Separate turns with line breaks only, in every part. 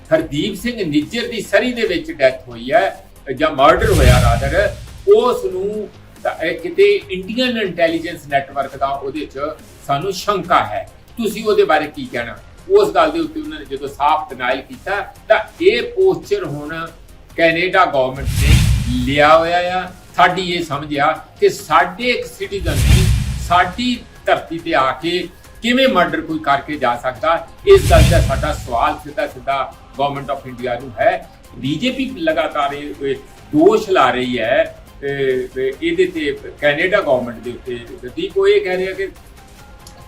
हरदीप सिंह निज्जर की सरी दे विच डैथ हुई है जां मर्डर होया रादर, उस नूं किते इंडियन इंटैलीजेंस नैटवर्क का उहदे च सानू शंका है। तुसीं उहदे बारे की कहना? उस गल दे उत्ते उन्होंने जो साफ डिनाइल किया तां इह पोस्चर हुण कैनेडा गवर्नमेंट ने लिया होया आ। साडी ये समझ आ कि साडे एक सिटीजन नूं साडी धरती ते आके किवें मर्डर कोई करके जा सकता, इस गल का साडा सवाल सीधा सीधा गवर्नमेंट ऑफ इंडिया नूं है। बीजेपी लगातार दोष ला रही है ਇਹਦੇ ਤੇ ਕੈਨੇਡਾ ਗਵਰਨਮੈਂਟ ਦੇ ਉੱਤੇ। ਗਦੀਪ ਉਹ ਇਹ ਕਹਿ ਰਿਹਾ ਕਿ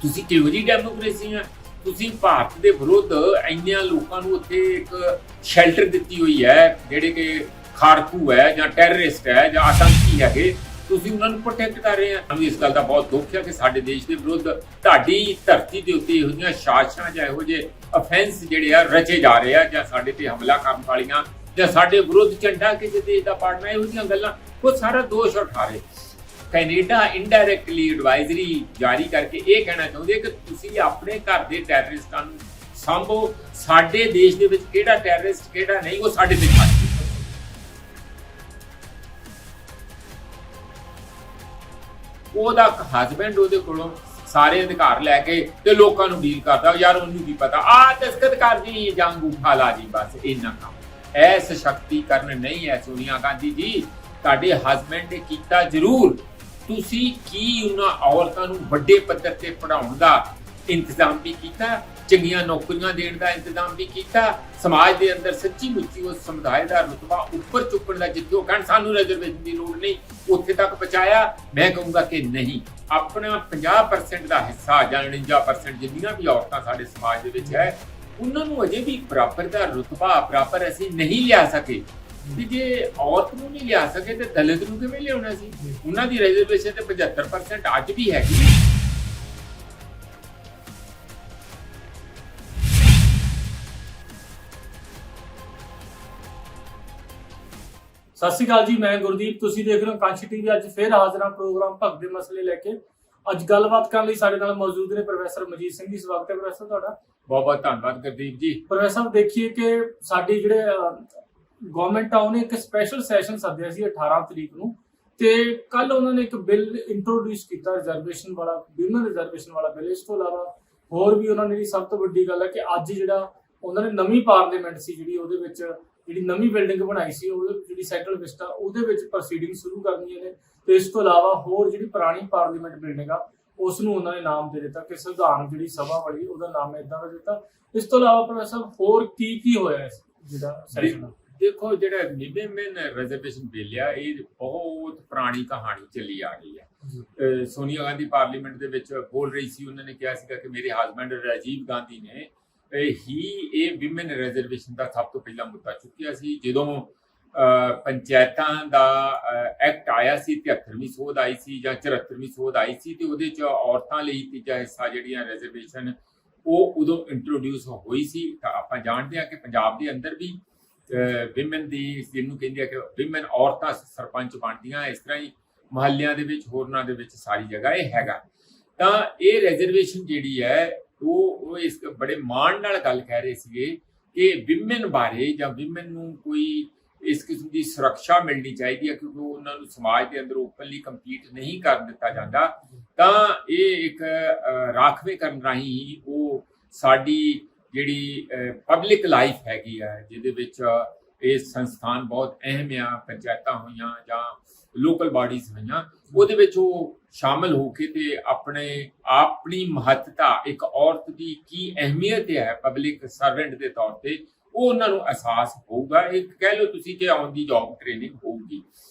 ਤੁਸੀਂ ਕਿਹੋ ਜਿਹੀ ਡੈਮੋਕ੍ਰੇਸੀ ਆ, ਤੁਸੀਂ ਭਾਰਤ ਦੇ ਵਿਰੁੱਧ ਇੰਨਿਆਂ ਲੋਕਾਂ ਨੂੰ ਉੱਥੇ ਇੱਕ ਸ਼ੈਲਟਰ ਦਿੱਤੀ ਹੋਈ ਹੈ ਜਿਹੜੇ ਕਿ ਖਾੜਕੂ ਹੈ ਜਾਂ ਟੈਰਰਿਸਟ ਹੈ ਜਾਂ ਆਤੰਕੀ ਹੈਗੇ, ਤੁਸੀਂ ਉਹਨਾਂ ਨੂੰ ਪ੍ਰੋਟੈਕਟ ਕਰ ਰਹੇ ਆ। ਸਾਨੂੰ ਇਸ ਗੱਲ ਦਾ ਬਹੁਤ ਦੁੱਖ ਹੈ ਕਿ ਸਾਡੇ ਦੇਸ਼ ਦੇ ਵਿਰੁੱਧ ਤੁਹਾਡੀ ਧਰਤੀ ਦੇ ਉੱਤੇ ਇਹੋ ਜਿਹੀਆਂ ਸਾਜ਼ਿਸ਼ਾਂ ਜਾਂ ਇਹੋ ਜਿਹੇ ਅਫੈਂਸ ਜਿਹੜੇ ਆ ਰਚੇ ਜਾ ਰਹੇ ਆ ਜਾਂ ਸਾਡੇ ਤੇ ਹਮਲਾ ਕਰਨ ਵਾਲੀਆਂ ਜਾਂ ਸਾਡੇ ਵਿਰੁੱਧ ਝੰਡਾ ਕਿਸੇ ਦੇਸ਼ ਦਾ ਪਾੜਨਾ, ਇਹੋ ਜਿਹੀਆਂ ਗੱਲਾਂ ਉਹ ਸਾਰਾ ਦੋਸ਼ ਉਠਾ ਰਹੇ। ਕੈਨੇਡਾ ਇਨਡਾਇਰੈਕਟਲੀ ਐਡਵਾਈਜ਼ਰੀ ਜਾਰੀ ਕਰਕੇ ਇਹ ਕਹਿਣਾ ਚਾਹੁੰਦੇ ਕਿ ਤੁਸੀਂ ਆਪਣੇ ਘਰ ਦੇ ਟੈਰਰਿਸਟਾਂ ਨੂੰ ਸਾਂਭੋ, ਸਾਡੇ ਦੇਸ਼ ਦੇ ਵਿੱਚ ਕਿਹੜਾ ਟੈਰਰਿਸਟ ਕਿਹੜਾ ਨਹੀਂ ਉਹ ਸਾਡੇ ਤੇ ਛੱਡ ਦਿਓ। ਉਹਦਾ ਹਸਬੈਂਡ ਉਹਦੇ ਕੋਲੋਂ ਸਾਰੇ ਅਧਿਕਾਰ ਲੈ ਕੇ ਤੇ ਲੋਕਾਂ ਨੂੰ ਡੀਲ ਕਰਦਾ, ਯਾਰ ਉਹਨੂੰ ਕੀ ਪਤਾ ਆ ਦਸਤਖਤ ਕਰ ਜੀ ਜਾਂ ਅੰਗੂਠਾ ਲਾ ਜੀ, ਬਸ ਇੰਨਾ ਕੰਮ। ਇਹ ਸਸ਼ਕਤੀਕਰਨ ਨਹੀਂ ਹੈ ਸੋਨੀਆ ਗਾਂਧੀ ਜੀ, ਤੁਹਾਡੇ ਹਸਬੈਂਡ ਨੇ ਕੀਤਾ ਜ਼ਰੂਰ। ਤੁਸੀਂ ਕੀ ਉਹਨਾਂ ਔਰਤਾਂ ਨੂੰ ਵੱਡੇ ਪੱਧਰ ਤੇ ਪੜ੍ਹਾਉਣ ਦਾ ਇੰਤਜ਼ਾਮ ਵੀ ਕੀਤਾ, ਚੰਗੀਆਂ ਨੌਕਰੀਆਂ ਦੇਣ ਦਾ ਇੰਤਜ਼ਾਮ ਵੀ ਕੀਤਾ, ਸਮਾਜ ਦੇ ਅੰਦਰ ਸੱਚੀ ਮੁੱਚੀ ਉਸ ਸਮੁਦਾਇ ਦਾ ਰੁਤਬਾ ਉੱਪਰ ਚੁੱਕਣ ਦਾ, ਜਿੱਥੇ ਉਹ ਕਹਿਣ ਸਾਨੂੰ ਰਿਜ਼ਰਵੇਸ਼ਨ ਦੀ ਲੋੜ ਨਹੀਂ, ਉੱਥੇ ਤੱਕ ਪਹੁੰਚਾਇਆ? ਮੈਂ ਕਹੂੰਗਾ ਕਿ ਨਹੀਂ। ਆਪਣਾ 50% ਦਾ ਹਿੱਸਾ ਜਾਂ 49% ਜਿੰਨੀਆਂ ਵੀ ਔਰਤਾਂ ਸਾਡੇ ਸਮਾਜ ਦੇ ਵਿੱਚ ਹੈ, ਉਹਨਾਂ ਨੂੰ ਅਜੇ ਵੀ ਬਰਾਬਰ ਦਾ ਰੁਤਬਾ ਬਰਾਬਰ ਅਸੀਂ ਨਹੀਂ ਲਿਆ ਸਕੇ। ਵੀ ਜੇ ਔਰਤ ਨੂੰ ਨਹੀਂ ਲਿਆ ਸਕੇ ਤੇ ਦਲਿਤ ਨੂੰ ਕਿਵੇਂ ਲਿਆਉਣਾ ਸੀ? ਉਹਨਾਂ ਦੀ ਰਿਜ਼ਰਵੇਸ਼ਨ ਤੇ 75% ਅੱਜ ਵੀ ਹੈਗੀ।
ਸਤਿ ਸ਼੍ਰੀ ਅਕਾਲ ਜੀ, ਮੈਂ ਗੁਰਦੀਪ, ਤੁਸੀਂ ਦੇਖ ਰਹੇ ਹੋ ਕਾਂਸ਼ੀ ਟੀਵੀ। ਅੱਜ ਫੇਰ ਹਾਜ਼ਰ ਹਾਂ ਪ੍ਰੋਗਰਾਮ ਭਗਤ ਦੇ ਮਸਲੇ ਲੈ ਕੇ। ਅੱਜ ਗੱਲਬਾਤ ਕਰਨ ਲਈ ਸਾਡੇ ਨਾਲ ਮੌਜੂਦ ਨੇ ਪ੍ਰੋਫੈਸਰ ਮਜੀਦ ਸਿੰਘ ਜੀ। ਸਵਾਗਤ ਹੈ ਪ੍ਰੋਫੈਸਰ ਤੁਹਾਡਾ।
ਬਹੁਤ ਬਹੁਤ ਧੰਨਵਾਦ ਗੁਰਦੀਪ ਜੀ।
ਪ੍ਰੋਫੈਸਰ ਦੇਖੀਏ ਕਿ ਸਾਡੀ ਜਿਹੜੇ ਗਵਰਨਮੈਂਟ ਆ ਉਹਨੇ ਇੱਕ ਸਪੈਸ਼ਲ ਸੈਸ਼ਨ ਸੱਦਿਆ ਸੀ 18 ਤਰੀਕ ਨੂੰ, ਤੇ ਕੱਲ ਉਹਨਾਂ ਨੇ ਇੱਕ ਬਿੱਲ ਇੰਟਰੋਡਿਊਸ ਕੀਤਾ ਰਿਜ਼ਰਵੇਸ਼ਨ ਵਾਲਾ, ਵਿਮਨ ਰਿਜ਼ਰਵੇਸ਼ਨ ਵਾਲਾ ਬਿੱਲ। ਇਸ ਤੋਂ ਇਲਾਵਾ ਹੋਰ ਵੀ ਉਹਨਾਂ ਨੇ, ਸਭ ਤੋਂ ਵੱਡੀ ਗੱਲ ਹੈ ਕਿ ਅੱਜ ਜਿਹੜਾ ਉਹਨਾਂ ਨੇ ਨਵੀਂ ਪਾਰਲੀਮੈਂਟ ਸੀ ਜਿਹੜੀ, ਉਹਦੇ ਵਿੱਚ ਜਿਹੜੀ ਨਵੀਂ ਬਿਲਡਿੰਗ ਬਣਾਈ ਸੀ, ਉਹਦੇ ਜਿਹੜੀ ਸੈਂਟਰਲ ਵਿਸਟਾ, ਉਹਦੇ ਵਿੱਚ ਪ੍ਰੋਸੀਡਿੰਗ ਸ਼ੁਰੂ ਕਰਨੀਆਂ ਨੇ। ਤੇ ਇਸ ਤੋਂ ਇਲਾਵਾ ਹੋਰ ਜਿਹੜੀ ਪੁਰਾਣੀ ਪਾਰਲੀਮੈਂਟ ਬਿਲਡਿੰਗ ਆ ਉਸ ਨੂੰ ਉਹਨਾਂ ਨੇ ਨਾਮ ਦੇ ਦਿੱਤਾ ਕਿ ਸੰਵਿਧਾਨ ਜਿਹੜੀ ਸਭਾ ਵਾਲੀ, ਉਹਦਾ ਨਾਮ ਇਦਾਂ ਦਾ ਦਿੱਤਾ। ਇਸ ਤੋਂ ਇਲਾਵਾ ਪ੍ਰੋਫੈਸਰ ਹੋਰ ਕੀ ਹੋਇਆ ਇਸ ਜਿਹੜਾ ਸੈਸ਼ਨ? ਦੇਖੋ,
ਜਿਹੜਾ ਵਿਮਨ ਰਿਜ਼ਰਵੇਸ਼ਨ ਬਿੱਲ ਆ, ਇਹ ਬਹੁਤ ਪੁਰਾਣੀ ਕਹਾਣੀ ਚੱਲੀ ਆ ਰਹੀ ਹੈ। ਸੋਨੀਆ ਗਾਂਧੀ ਪਾਰਲੀਮੈਂਟ ਦੇ ਵਿੱਚ ਬੋਲ ਰਹੀ ਸੀ, ਉਹਨਾਂ ਨੇ ਕਿਹਾ ਸੀਗਾ ਕਿ ਮੇਰੇ ਹਸਬੈਂਡ ਰਾਜੀਵ ਗਾਂਧੀ ਨੇ ਇਹ ਵਿਮਨ ਰਿਜ਼ਰਵੇਸ਼ਨ ਦਾ ਸਭ ਤੋਂ ਪਹਿਲਾਂ ਮੁੱਦਾ ਚੁੱਕਿਆ ਸੀ। ਜਦੋਂ ਪੰਚਾਇਤਾਂ ਦਾ ਐਕਟ ਆਇਆ ਸੀ, 73ਵੀਂ ਸੋਧ ਆਈ ਸੀ ਜਾਂ 74ਵੀਂ ਸੋਧ ਆਈ ਸੀ, ਤੇ ਉਹਦੇ 'ਚ ਔਰਤਾਂ ਲਈ ਤੀਜਾ ਹਿੱਸਾ ਜਿਹੜੀਆਂ ਰਿਜ਼ਰਵੇਸ਼ਨ ਉਹ ਉਦੋਂ ਇੰਟਰੋਡਿਊਸ ਹੋਈ ਸੀ। ਤਾਂ ਆਪਾਂ ਜਾਣਦੇ ਹਾਂ ਕਿ ਪੰਜਾਬ ਦੇ ਅੰਦਰ ਵੀ ਵਿਮਨ ਦੀ, ਜਿਹਨੂੰ ਕਹਿੰਦੇ ਆ ਕਿ ਵਿਮਨ ਔਰਤਾਂ ਸਰਪੰਚ ਬਣਦੀਆਂ, ਇਸ ਤਰ੍ਹਾਂ ਹੀ ਮੁਹੱਲਿਆਂ ਦੇ ਵਿੱਚ, ਹੋਰਨਾਂ ਦੇ ਵਿੱਚ ਸਾਰੀ ਜਗ੍ਹਾ ਇਹ ਹੈਗਾ। ਤਾਂ ਇਹ ਰਿਜ਼ਰਵੇਸ਼ਨ ਜਿਹੜੀ ਹੈ ਉਹ ਇਸ ਬੜੇ ਮਾਣ ਨਾਲ ਗੱਲ ਕਹਿ ਰਹੇ ਸੀਗੇ ਕਿ ਵਿਮਨ ਬਾਰੇ ਜਾਂ ਵਿਮਨ ਨੂੰ ਕੋਈ ਇਸ ਕਿਸਮ ਦੀ ਸੁਰੱਖਿਆ ਮਿਲਣੀ ਚਾਹੀਦੀ ਹੈ, ਕਿਉਂਕਿ ਉਹਨਾਂ ਨੂੰ ਸਮਾਜ ਦੇ ਅੰਦਰ ਓਪਨਲੀ ਕੰਪੀਟ ਨਹੀਂ ਕਰ ਦਿੱਤਾ ਜਾਂਦਾ। ਤਾਂ ਇਹ ਇੱਕ ਰਾਖਵੇਂਕਰਨ ਰਾਹੀਂ ਹੀ ਉਹ ਸਾਡੀ ਜਿਹੜੀ ਪਬਲਿਕ ਲਾਈਫ ਹੈਗੀ ਆ, ਜਿਹਦੇ ਵਿੱਚ ਇਹ ਸੰਸਥਾਨ ਬਹੁਤ ਅਹਿਮ ਆ, ਪੰਚਾਇਤਾਂ ਹੋਈਆਂ ਜਾਂ ਲੋਕਲ ਬਾਡੀਜ਼ ਹੋਈਆਂ, ਉਹਦੇ ਵਿੱਚ ਉਹ ਸ਼ਾਮਲ ਹੋ ਕੇ ਤੇ ਆਪਣੀ ਮਹੱਤਤਾ, ਇੱਕ ਔਰਤ ਦੀ ਕੀ ਅਹਿਮੀਅਤ ਹੈ ਪਬਲਿਕ ਸਰਵੈਂਟ ਦੇ ਤੌਰ ਤੇ, ਉਹ ਉਹਨਾਂ ਨੂੰ ਅਹਿਸਾਸ ਹੋਊਗਾ। ਇੱਕ ਕਹਿ ਲਓ ਤੁਸੀਂ ਕਿ ਆਨ ਦੀ ਜੌਬ ਟ੍ਰੇਨਿੰਗ ਹੋਊਗੀ।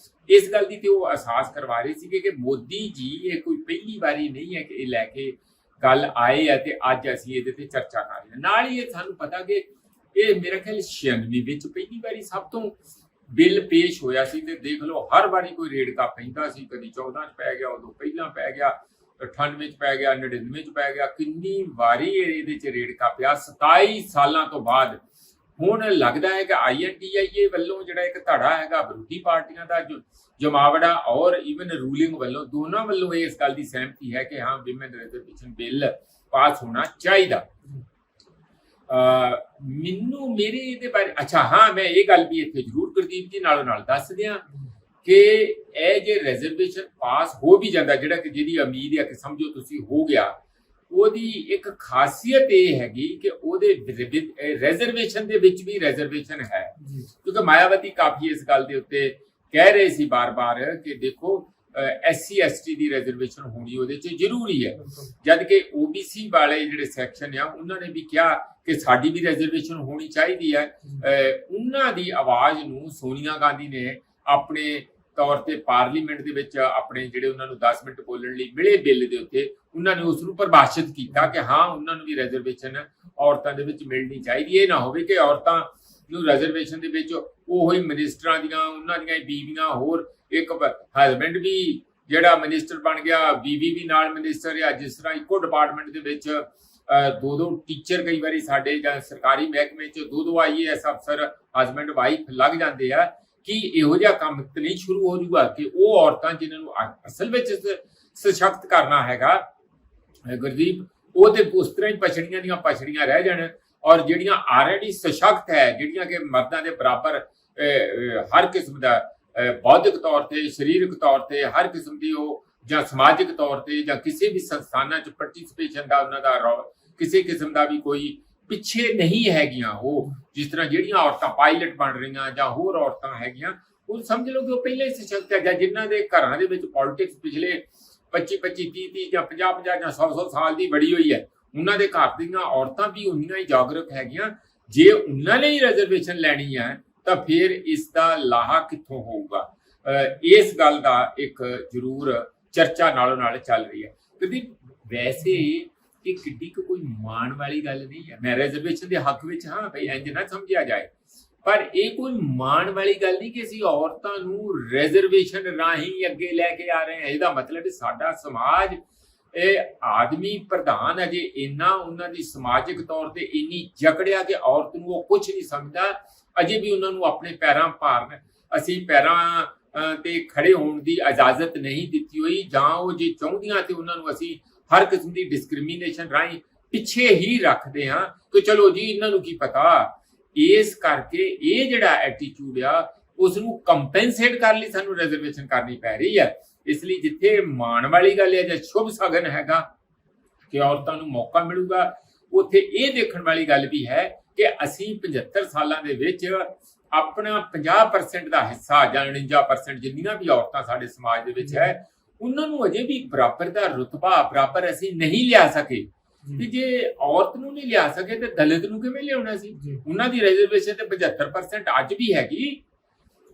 ਇਸ ਗੱਲ ਦੀ ਤੇ ਉਹ ਅਹਿਸਾਸ ਕਰਵਾ ਰਹੇ ਸੀਗੇ ਕਿ ਮੋਦੀ ਜੀ ਇਹ ਕੋਈ ਪਹਿਲੀ ਵਾਰੀ ਨਹੀਂ ਹੈ ਕਿ ਇਹ ਲੈ ਕੇ ਗੱਲ ਆਏ ਆ ਤੇ ਅੱਜ ਅਸੀਂ ਇਹਦੇ ਤੇ ਚਰਚਾ ਕਰ ਰਹੇ ਹਾਂ। ਨਾਲ ਹੀ ਇਹ ਸਾਨੂੰ ਪਤਾ ਕਿ ਇਹ ਮੇਰਾ ਖਿਆਲ 96 ਵਿੱਚ ਪਹਿਲੀ ਵਾਰੀ ਸਭ ਤੋਂ ਬਿੱਲ ਪੇਸ਼ ਹੋਇਆ ਸੀ। ਤੇ ਦੇਖ ਲਓ ਹਰ ਵਾਰੀ ਕੋਈ ਰੇੜਕਾ ਪੈਂਦਾ ਸੀ, ਕਦੀ 14 ਚ ਪੈ ਗਿਆ, ਉਦੋਂ ਪਹਿਲਾਂ ਪੈ ਗਿਆ, 98 ਚ ਪੈ ਗਿਆ, 99 ਚ ਪੈ ਗਿਆ, ਕਿੰਨੀ ਵਾਰੀ ਇਹਦੇ ਚ ਰੇੜਕਾ ਪਿਆ। 27 ਸਾਲਾਂ ਤੋਂ ਬਾਅਦ ਹੁਣ ਲੱਗਦਾ ਹੈ ਕਿ INDIA ਵੱਲੋਂ ਜਿਹੜਾ ਇੱਕ ਧੜਾ ਹੈਗਾ ਵਿਰੋਧੀ ਪਾਰਟੀਆਂ ਦਾ ਜਮਾਵੜਾ ਔਰ ਈਵਨ ਰੂਲਿੰਗ ਵੱਲੋਂ, ਦੋਨਾਂ ਵੱਲੋਂ ਇਸ ਗੱਲ ਦੀ ਸਹਿਮਤੀ ਹੈ ਕਿ ਹਾਂ ਵਿਮਨ ਰਿਜ਼ਰਵੇਸ਼ਨ ਬਿੱਲ ਪਾਸ ਹੋਣਾ ਚਾਹੀਦਾ। ਮੈਨੂੰ ਮੇਰੇ ਇਹਦੇ ਬਾਰੇ ਅੱਛਾ ਹਾਂ ਮੈਂ ਇਹ ਗੱਲ ਵੀ ਇੱਥੇ ਜ਼ਰੂਰ ਗੁਰਦੀਪ ਜੀ ਨਾਲੋਂ ਨਾਲ ਦੱਸ ਦਿਆਂ ਕਿ ਇਹ ਜੇ ਰਿਜ਼ਰਵੇਸ਼ਨ ਪਾਸ ਹੋ ਵੀ ਜਾਂਦਾ, ਜਿਹੜਾ ਕਿ ਜਿਹਦੀ ਉਮੀਦ ਹੈ ਕਿ ਸਮਝੋ ਤੁਸੀਂ ਹੋ ਗਿਆ, ਉਹਦੀ ਇੱਕ ਖਾਸੀਅਤ ਇਹ ਹੈਗੀ ਕਿ ਉਹਦੇ ਰਿਜ਼ਰਵੇਸ਼ਨ ਦੇ ਵਿੱਚ ਵੀ ਰਿਜ਼ਰਵੇਸ਼ਨ ਹੈ। ਕਿਉਂਕਿ ਮਾਇਆਵਤੀ ਕਾਫੀ ਇਸ ਗੱਲ ਦੇ ਉੱਤੇ ਕਹਿ ਰਹੇ ਸੀ ਬਾਰ-ਬਾਰ ਕਿ ਦੇਖੋ SC ST ਦੀ ਰਿਜ਼ਰਵੇਸ਼ਨ ਹੋਣੀ ਉਹਦੇ 'ਚ ਜ਼ਰੂਰੀ ਹੈ, ਜਦ ਕਿ OBC ਵਾਲੇ ਜਿਹੜੇ ਸੈਕਸ਼ਨ ਆ ਉਹਨਾਂ ਨੇ ਵੀ ਕਿਹਾ ਕਿ ਸਾਡੀ ਵੀ ਰਿਜ਼ਰਵੇਸ਼ਨ ਹੋਣੀ ਚਾਹੀਦੀ ਹੈ। ਉਹਨਾਂ ਦੀ ਆਵਾਜ਼ ਨੂੰ ਸੋਨੀਆ ਗਾਂਧੀ ਨੇ ਆਪਣੇ ਤੌਰ ਤੇ ਪਾਰਲੀਮੈਂਟ ਦੇ ਵਿੱਚ ਆਪਣੇ ਜਿਹੜੇ ਉਹਨਾਂ ਨੂੰ 10 ਮਿੰਟ ਬੋਲਣ ਲਈ ਮਿਲੇ ਬਿੱਲ ਦੇ ਉੱਤੇ, ਉਹਨਾਂ ਨੇ ਉਸ ਨੂੰ ਪਰਿਭਾਸ਼ਿਤ ਕੀਤਾ ਕਿ ਹਾਂ ਉਹਨਾਂ ਨੂੰ ਵੀ ਰਿਜ਼ਰਵੇਸ਼ਨ ਔਰਤਾਂ ਦੇ ਵਿੱਚ ਮਿਲਣੀ ਚਾਹੀਦੀ ਹੈ। ਇਹ ਨਾ ਹੋਵੇ ਕਿ ਔਰਤਾਂ ਨੂੰ ਰਿਜ਼ਰਵੇਸ਼ਨ ਦੇ ਵਿੱਚ ਉਹੀ ਮਿਨਿਸਟਰਾਂ ਦੀਆਂ ਉਹਨਾਂ ਦੀਆਂ ਬੀਵੀਆਂ, ਹੋਰ ਇੱਕ ਹਸਬੈਂਡ ਵੀ ਜਿਹੜਾ ਮਿਨਿਸਟਰ ਬਣ ਗਿਆ, ਬੀਵੀ ਵੀ ਨਾਲ ਮਿਨਿਸਟਰ ਆ, ਜਿਸ ਤਰ੍ਹਾਂ ਇੱਕੋ ਡਿਪਾਰਟਮੈਂਟ ਦੇ ਵਿੱਚ ਦੋ ਟੀਚਰ ਕਈ ਵਾਰੀ ਸਾਡੇ ਜਾਂ ਸਰਕਾਰੀ ਮਹਿਕਮੇ 'ਚ ਦੋ IAS ਅਫਸਰ ਹਸਬੈਂਡ ਵਾਈਫ ਲੱਗ ਜਾਂਦੇ ਆ। ਕਿ ਇਹੋ ਜਿਹਾ ਕੰਮ ਤਾਂ ਨਹੀਂ ਸ਼ੁਰੂ ਹੋ ਜਾਊਗਾ ਕਿ ਉਹ ਔਰਤਾਂ ਜਿਨ੍ਹਾਂ ਨੂੰ ਅਸਲ ਵਿੱਚ ਸਸ਼ਕਤ ਕਰਨਾ ਹੈਗਾ ਗੁਰਦੀਪ, ਉਹ ਤੇ ਉਸ ਤਰ੍ਹਾਂ ਹੀ ਪਛੜੀਆਂ ਦੀਆਂ ਪਛੜੀਆਂ ਰਹਿ ਜਾਣ, ਔਰ ਜਿਹੜੀਆਂ ਆਲਰੇਡੀ ਸਸ਼ਕਤ ਹੈ, ਜਿਹੜੀਆਂ ਕਿ ਮਰਦਾਂ ਦੇ ਬਰਾਬਰ ਹਰ ਕਿਸਮ ਦਾ ਬੌਧਿਕ ਤੌਰ ਤੇ, ਸਰੀਰਕ ਤੌਰ ਤੇ, ਹਰ ਕਿਸਮ ਦੀ ਉਹ ਜਾਂ ਸਮਾਜਿਕ ਤੌਰ ਤੇ ਜਾਂ ਕਿਸੇ ਵੀ ਸੰਸਥਾਨਾਂ 'ਚ ਪਾਰਟਿਸਿਪੇਸ਼ਨ ਦਾ ਉਹਨਾਂ ਦਾ ਕਿਸੇ ਕਿਸਮ ਦਾ ਵੀ ਕੋਈ ਪਿੱਛੇ ਨਹੀਂ ਹੈਗੀਆਂ। ਉਹ ਜਿਸ ਤਰ੍ਹਾਂ ਜਿਹੜੀਆਂ ਔਰਤਾਂ ਪਾਇਲਟ ਬਣ ਰਹੀਆਂ ਜਾਂ ਹੋਰ ਔਰਤਾਂ ਹੈਗੀਆਂ, ਉਹ ਸਮਝ ਲਓ ਕਿ ਉਹ ਪਹਿਲਾਂ ਹੀ ਸਸ਼ਕਤ ਹੈ। ਜਾਂ ਜਿਨ੍ਹਾਂ ਦੇ ਘਰਾਂ ਦੇ ਵਿੱਚ ਪੋਲਿਟਿਕਸ ਪਿਛਲੇ 25 30 ਜਾਂ 50 ਜਾਂ 100 ਸਾਲ ਦੀ ਬੜੀ ਹੋਈ ਹੈ, ਉਹਨਾਂ ਦੇ ਘਰ ਦੀਆਂ ਔਰਤਾਂ ਵੀ ਉਨੀਆਂ ਹੀ ਜਾਗਰੂਕ ਹੈਗੀਆਂ। ਜੇ ਉਹਨਾਂ ਨੇ ਹੀ ਰਿਜ਼ਰਵੇਸ਼ਨ ਲੈਣੀ ਹੈ ਤਾਂ ਫਿਰ ਇਸ ਦਾ ਲਾਹਾ ਕਿੱਥੋਂ ਹੋਊਗਾ? ਇਸ ਗੱਲ ਦਾ ਇੱਕ ਜ਼ਰੂਰ ਚਰਚਾ ਨਾਲੋਂ ਨਾਲ ਚੱਲ ਰਹੀ ਹੈ। ਕਿਉਂਕਿ ਵੈਸੇ ਇਹ ਕਿੱਡੀ ਕੋਈ ਮਾਣ ਵਾਲੀ ਗੱਲ ਨਹੀਂ ਹੈ। ਮੈਂ ਰਿਜ਼ਰਵੇਸ਼ਨ ਦੇ ਹੱਕ ਵਿੱਚ ਹਾਂ ਭਈ, ਇੰਜ ਨਾ ਸਮਝਿਆ ਜਾਏ, ਪਰ ਇਹ ਕੋਈ ਮਾਣ ਵਾਲੀ ਗੱਲ ਨਹੀਂ ਕਿ ਅਸੀਂ ਔਰਤਾਂ ਨੂੰ ਰਿਜ਼ਰਵੇਸ਼ਨ ਰਾਹੀਂ ਅੱਗੇ ਲੈ ਕੇ ਆ ਰਹੇ ਹਾਂ। ਇਹਦਾ ਮਤਲਬ ਸਾਡਾ ਸਮਾਜ ਇਹ ਆਦਮੀ ਪ੍ਰਧਾਨ ਅਜੇ ਇੰਨਾ ਉਹਨਾਂ ਦੀ ਸਮਾਜਿਕ ਤੌਰ ਤੇ ਇੰਨੀ ਜਕੜਿਆ ਕਿ ਔਰਤ ਨੂੰ ਉਹ ਕੁਝ ਨਹੀਂ ਸਮਝਦਾ। ਅਜੇ ਵੀ ਉਹਨਾਂ ਨੂੰ ਆਪਣੇ ਪੈਰਾਂ ਭਾਰ ਅਸੀਂ ਪੈਰਾਂ ਤੇ ਖੜੇ ਹੋਣ ਦੀ ਇਜਾਜ਼ਤ ਨਹੀਂ ਦਿੱਤੀ ਹੋਈ, ਜਾਂ ਉਹ ਜੇ ਚਾਹੁੰਦੀਆਂ ਤੇ ਉਹਨਾਂ ਨੂੰ ਅਸੀਂ ਹਰ ਕਿਸਮ ਦੀ ਡਿਸਕ੍ਰਿਮੀਨੇਸ਼ਨ ਰਾਹੀਂ ਪਿੱਛੇ ਹੀ ਰੱਖਦੇ ਹਾਂ ਕਿ ਚਲੋ ਜੀ ਇਹਨਾਂ ਨੂੰ ਕੀ ਪਤਾ। ਇਸ ਕਰਕੇ ਇਹ ਜਿਹੜਾ ਐਟੀਟਿਊਡ ਆ ਉਸ ਨੂੰ ਕੰਪਨਸੇਟ ਕਰਨ ਲਈ ਸਾਨੂੰ ਰਿਜ਼ਰਵੇਸ਼ਨ ਕਰਨੀ ਪੈ ਰਹੀ ਹੈ। ਇਸ ਲਈ ਜਿੱਥੇ ਮਾਣ ਵਾਲੀ ਗੱਲ ਹੈ ਜਾਂ ਸ਼ੁਭ ਸਗਨ ਹੈਗਾ ਕਿ ਔਰਤਾਂ ਨੂੰ ਮੌਕਾ ਮਿਲੂਗਾ, ਉੱਥੇ ਇਹ ਦੇਖਣ ਵਾਲੀ ਗੱਲ ਵੀ ਹੈ ਕਿ ਅਸੀਂ 75 ਸਾਲਾਂ ਦੇ ਵਿੱਚ ਆਪਣਾ 50% ਦਾ ਹਿੱਸਾ ਜਾਂ 49% ਜਿੰਨੀਆਂ ਵੀ ਔਰਤਾਂ ਸਾਡੇ ਸਮਾਜ ਦੇ ਵਿੱਚ ਹੈ, ਉਹਨਾਂ ਨੂੰ ਅਜੇ ਵੀ ਬਰਾਬਰ ਦਾ ਰੁਤਬਾ ਬਰਾਬਰ ਅਸੀਂ ਨਹੀਂ ਲਿਆ ਸਕੇ। ਤੇ ਜੇ ਔਰਤ ਨੂੰ ਨਹੀਂ ਲਿਆ ਸਕੇ ਤੇ ਦਲਿਤ ਨੂੰ ਕਿਵੇਂ ਲਿਆਉਣਾ ਸੀ? ਉਹਨਾਂ ਦੀ ਰਿਜ਼ਰਵੇਸ਼ਨ ਤੇ 75% ਅੱਜ ਵੀ ਹੈਗੀ।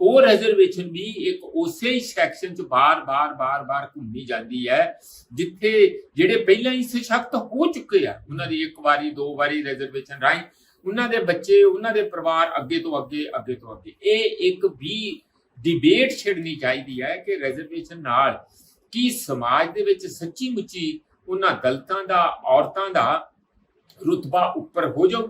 ਉਹ ਰਿਜ਼ਰਵੇਸ਼ਨ ਵੀ ਇੱਕ ਉਸੇ ਹੀ ਸੈਕਸ਼ਨ 'ਚ ਬਾਰ-ਬਾਰ ਘੁੰਮੀ ਜਾਂਦੀ ਹੈ ਜਿੱਥੇ ਜਿਹੜੇ ਪਹਿਲਾਂ ਹੀ ਸਸ਼ਕਤ ਹੋ ਚੁੱਕੇ ਆ, ਉਹਨਾਂ ਦੀ ਇੱਕ ਵਾਰੀ ਦੋ ਵਾਰੀ ਰਿਜ਼ਰਵੇਸ਼ਨ ਰਾਹੀਂ ਉਹਨਾਂ ਦੇ ਬੱਚੇ, ਉਹਨਾਂ ਦੇ ਪਰਿਵਾਰ ਅੱਗੇ ਤੋਂ ਅੱਗੇ। ਇਹ ਇੱਕ ਵੀ ਡਿਬੇਟ ਛਿੜਨੀ ਚਾਹੀਦੀ ਹੈ ਕਿ ਰਿਜ਼ਰਵੇਸ਼ਨ ਨਾਲ ਕੀ ਸਮਾਜ ਦੇ ਵਿੱਚ ਸੱਚੀ ਮੁੱਚੀ ਉਹਨਾਂ ਦਲਿਤਾਂ ਦਾ, ਔਰਤਾਂ ਦਾ ਰੁਤਬਾ ਉੱਪਰ ਹੋ ਜਾਊ।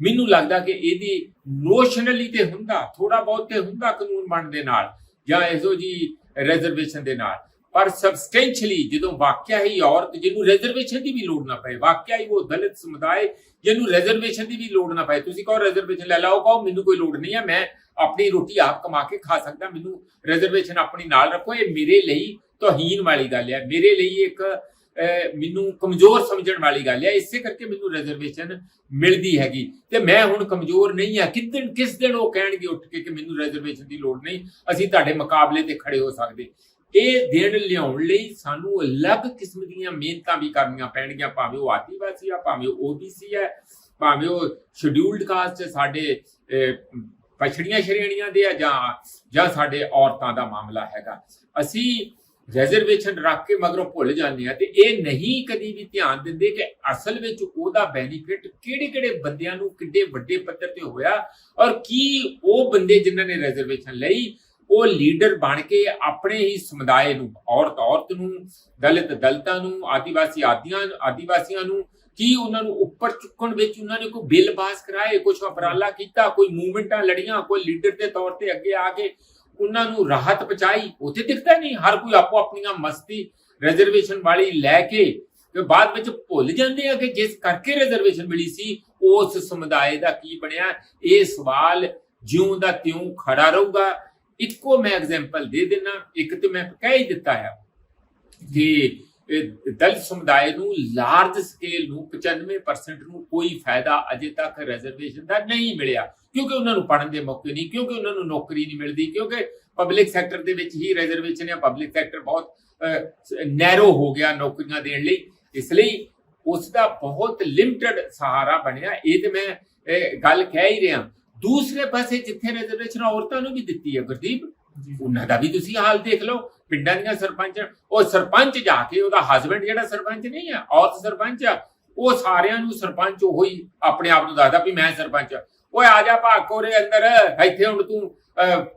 ਮੈਨੂੰ ਲੱਗਦਾ ਕਿ ਇਹਦੀ ਨੋਸ਼ਨਲੀ ਤੇ ਹੁੰਦਾ, ਥੋੜਾ ਬਹੁਤ ਤੇ ਹੁੰਦਾ ਕਾਨੂੰਨ ਬਣਨ ਦੇ ਨਾਲ ਜਾਂ ਇਹੋ ਜੀ ਰਿਜ਼ਰਵੇਸ਼ਨ ਦੇ ਨਾਲ, ਪਰ ਸਬਸਟੈਂਸ਼ੀਅਲੀ ਜਦੋਂ ਵਾਕਿਆ ਹੀ ਔਰਤ ਜਿਹਨੂੰ ਰਿਜ਼ਰਵੇਸ਼ਨ ਦੀ ਵੀ ਲੋੜ ਨਾ ਪਏ, ਵਾਕਿਆ ਹੀ ਉਹ ਦਲਿਤ ਸਮੁਦਾਇ ਜਿਹਨੂੰ ਰਿਜ਼ਰਵੇਸ਼ਨ ਦੀ ਵੀ ਲੋੜ ਨਾ ਪਏ, ਤੁਸੀਂ ਕਹੋ ਰਿਜ਼ਰਵੇਸ਼ਨ ਲੈ ਲਓ, ਕਹੋ ਮੈਨੂੰ ਕੋਈ ਲੋੜ ਨਹੀਂ ਹੈ, ਮੈਂ ਆਪਣੀ ਰੋਟੀ ਆਪ ਕਮਾ ਕੇ ਖਾ ਸਕਦਾ, ਮੈਨੂੰ ਰਿਜ਼ਰਵੇਸ਼ਨ ਆਪਣੀ ਨਾਲ ਰੱਖੋ। ਇਹ ਮੇਰੇ ਲਈ ਤੋਹੀਨ ਵਾਲੀ ਗੱਲ ਹੈ, ਮੇਰੇ ਲਈ ਇੱਕ ਮੈਨੂੰ ਕਮਜ਼ੋਰ ਸਮਝਣ ਵਾਲੀ ਗੱਲ ਹੈ। ਇਸੇ ਕਰਕੇ ਮੈਨੂੰ ਰਿਜ਼ਰਵੇਸ਼ਨ ਮਿਲਦੀ ਹੈਗੀ ਤੇ ਮੈਂ ਹੁਣ ਕਮਜ਼ੋਰ ਨਹੀਂ ਆ। ਕਿਸ ਦਿਨ ਉਹ ਕਹਿਣਗੇ ਉੱਠ ਕੇ ਕਿ ਮੈਨੂੰ ਰਿਜ਼ਰਵੇਸ਼ਨ ਦੀ ਲੋੜ ਨਹੀਂ, ਅਸੀਂ ਤੁਹਾਡੇ ਮੁਕਾਬਲੇ ਤੇ ਖੜੇ ਹੋ ਸਕਦੇ। ਇਹ ਦਿਨ ਲਿਆਉਣ ਲਈ ਸਾਨੂੰ ਅਲੱਗ ਕਿਸਮ ਦੀਆਂ ਮਿਹਨਤਾਂ ਵੀ ਕਰਨੀਆਂ ਪੈਣਗੀਆਂ, ਭਾਵੇਂ ਉਹ ਆਦੀਵਾਸੀ ਆ, ਭਾਵੇਂ ਉਹ OBC ਹੈ, ਭਾਵੇਂ ਉਹ ਸ਼ਡਿਊਲਡ ਕਾਸਟ ਸਾਡੇ ਪਛੜੀਆਂ ਸ਼੍ਰੇਣੀਆਂ ਦੇ ਆ, ਜਾਂ ਸਾਡੇ ਔਰਤਾਂ ਦਾ ਮਾਮਲਾ ਹੈਗਾ। ਅਸੀਂ ਰਿਜ਼ਰਵੇਸ਼ਨ ਰੱਖ ਕੇ ਮਗਰੋਂ ਭੁੱਲ ਜਾਂਦੇ ਆ ਤੇ ਇਹ ਨਹੀਂ ਕਦੀ ਵੀ ਧਿਆਨ ਦਿੰਦੇ ਕਿ ਅਸਲ ਵਿੱਚ ਉਹਦਾ ਬੈਨੀਫਿਟ ਕਿਹੜੇ ਬੰਦਿਆਂ ਨੂੰ ਕਿੱਡੇ ਵੱਡੇ ਪੱਧਰ ਤੇ ਹੋਇਆ, ਔਰ ਕੀ ਉਹ ਬੰਦੇ ਜਿਨ੍ਹਾਂ ਨੇ ਰਿਜ਼ਰਵੇਸ਼ਨ ਲਈ ਉਹ ਲੀਡਰ ਬਣ ਕੇ ਆਪਣੇ ਹੀ ਸਮੁਦਾਇ ਨੂੰ, ਔਰਤ ਨੂੰ, ਦਲਿਤਾਂ ਨੂੰ, ਆਦੀਵਾਸੀਆਂ ਨੂੰ, ਕੀ ਉਹਨਾਂ ਨੂੰ ਉੱਪਰ ਚੁੱਕਣ ਵਿੱਚ ਉਹਨਾਂ ਨੇ ਕੋਈ ਬਿੱਲ ਪਾਸ ਕਰਾਏ, ਕੁਝ ਉਪਰਾਲਾ ਕੀਤਾ, ਕੋਈ ਮੂਵਮੈਂਟਾਂ ਲੜੀਆਂ, ਕੋਈ ਲੀਡਰ ਦੇ ਤੌਰ ਤੇ ਅੱਗੇ ਆ ਕੇ ਉਹਨਾਂ ਨੂੰ ਰਾਹਤ ਪਹੁੰਚਾਈ? ਉੱਥੇ ਦਿਖਦਾ ਨਹੀਂ। ਹਰ ਕੋਈ ਆਪੋ ਆਪਣੀਆਂ ਮਸਤੀ ਰਿਜ਼ਰਵੇਸ਼ਨ ਵਾਲੀ ਲੈ ਕੇ ਤੇ ਬਾਅਦ ਵਿੱਚ ਭੁੱਲ ਜਾਂਦੇ ਆ ਕਿ ਜਿਸ ਕਰਕੇ ਰਿਜ਼ਰਵੇਸ਼ਨ ਮਿਲੀ ਸੀ ਉਸ ਸਮੁਦਾਇ ਦਾ ਕੀ ਬਣਿਆ, ਇਹ ਸਵਾਲ ਜਿਉਂ ਦਾ ਤਿਉਂ ਖੜਾ ਰਹੂਗਾ। ਇੱਕੋ ਮੈਂ ਐਗਜ਼ਾਮਪਲ ਦੇ ਦੇਣਾ, ਇੱਕ ਤੇ ਮੈਂ ਕਹਿ ਹੀ ਦਿੱਤਾ ਹੈ ਕਿ ਦਲਿਤ ਸਮੁਦਾਇ ਨੂੰ ਲਾਰਜ ਸਕੇਲ ਨੂੰ 95% ਨੂੰ ਕੋਈ ਫਾਇਦਾ ਅਜੇ ਤੱਕ ਰਿਜ਼ਰਵੇਸ਼ਨ ਦਾ ਨਹੀਂ ਮਿਲਿਆ, ਕਿਉਂਕਿ ਉਹਨਾਂ ਨੂੰ ਪੜ੍ਹਨ ਦੇ ਮੌਕੇ ਨਹੀਂ, ਕਿਉਂਕਿ ਉਹਨਾਂ ਨੂੰ ਨੌਕਰੀ ਨਹੀਂ ਮਿਲਦੀ, ਕਿਉਂਕਿ ਪਬਲਿਕ ਸੈਕਟਰ ਦੇ ਵਿੱਚ ਹੀ ਰਿਜ਼ਰਵੇਸ਼ਨ ਹੈ। ਪਬਲਿਕ ਸੈਕਟਰ ਬਹੁਤ ਨੈਰੋ ਹੋ ਗਿਆ ਨੌਕਰੀਆਂ ਦੇਣ ਲਈ, ਇਸ ਲਈ ਉਸ ਦਾ ਬਹੁਤ ਲਿਮਟਿਡ ਸਹਾਰਾ ਬਣਿਆ। ਇਹ ਤੇ ਮੈਂ ਗੱਲ ਕਹਿ ਹੀ ਰਿਹਾ। ਦੂਸਰੇ ਪਾਸੇ ਜਿੱਥੇ ਰਿਜ਼ਰਵੇਸ਼ਨ ਔਰਤਾਂ ਨੂੰ ਵੀ ਦਿੱਤੀ ਹੈ ਗੁਰਦੀਪ, ਉਹਨਾਂ ਦਾ ਵੀ ਤੁਸੀਂ ਹਾਲ ਦੇਖ ਲਓ। ਪਿੰਡਾਂ ਦੀਆਂ ਸਰਪੰਚ, ਉਹ ਸਰਪੰਚ ਜਾ ਕੇ ਉਹਦਾ ਹਸਬੈਂਡ ਜਿਹੜਾ ਸਰਪੰਚ ਨਹੀਂ ਆ, ਔਰਤ ਸਰਪੰਚ ਆ, ਉਹ ਸਾਰਿਆਂ ਨੂੰ ਸਰਪੰਚ ਉਹੀ ਆਪਣੇ ਆਪ ਨੂੰ ਦੱਸਦਾ ਵੀ ਮੈਂ ਸਰਪੰਚ ਆ। ਓਏ ਆ ਜਾ ਭਾਗ ਕੋਰੇ ਅੰਦਰ, ਇੱਥੇ ਹੁਣ ਤੂੰ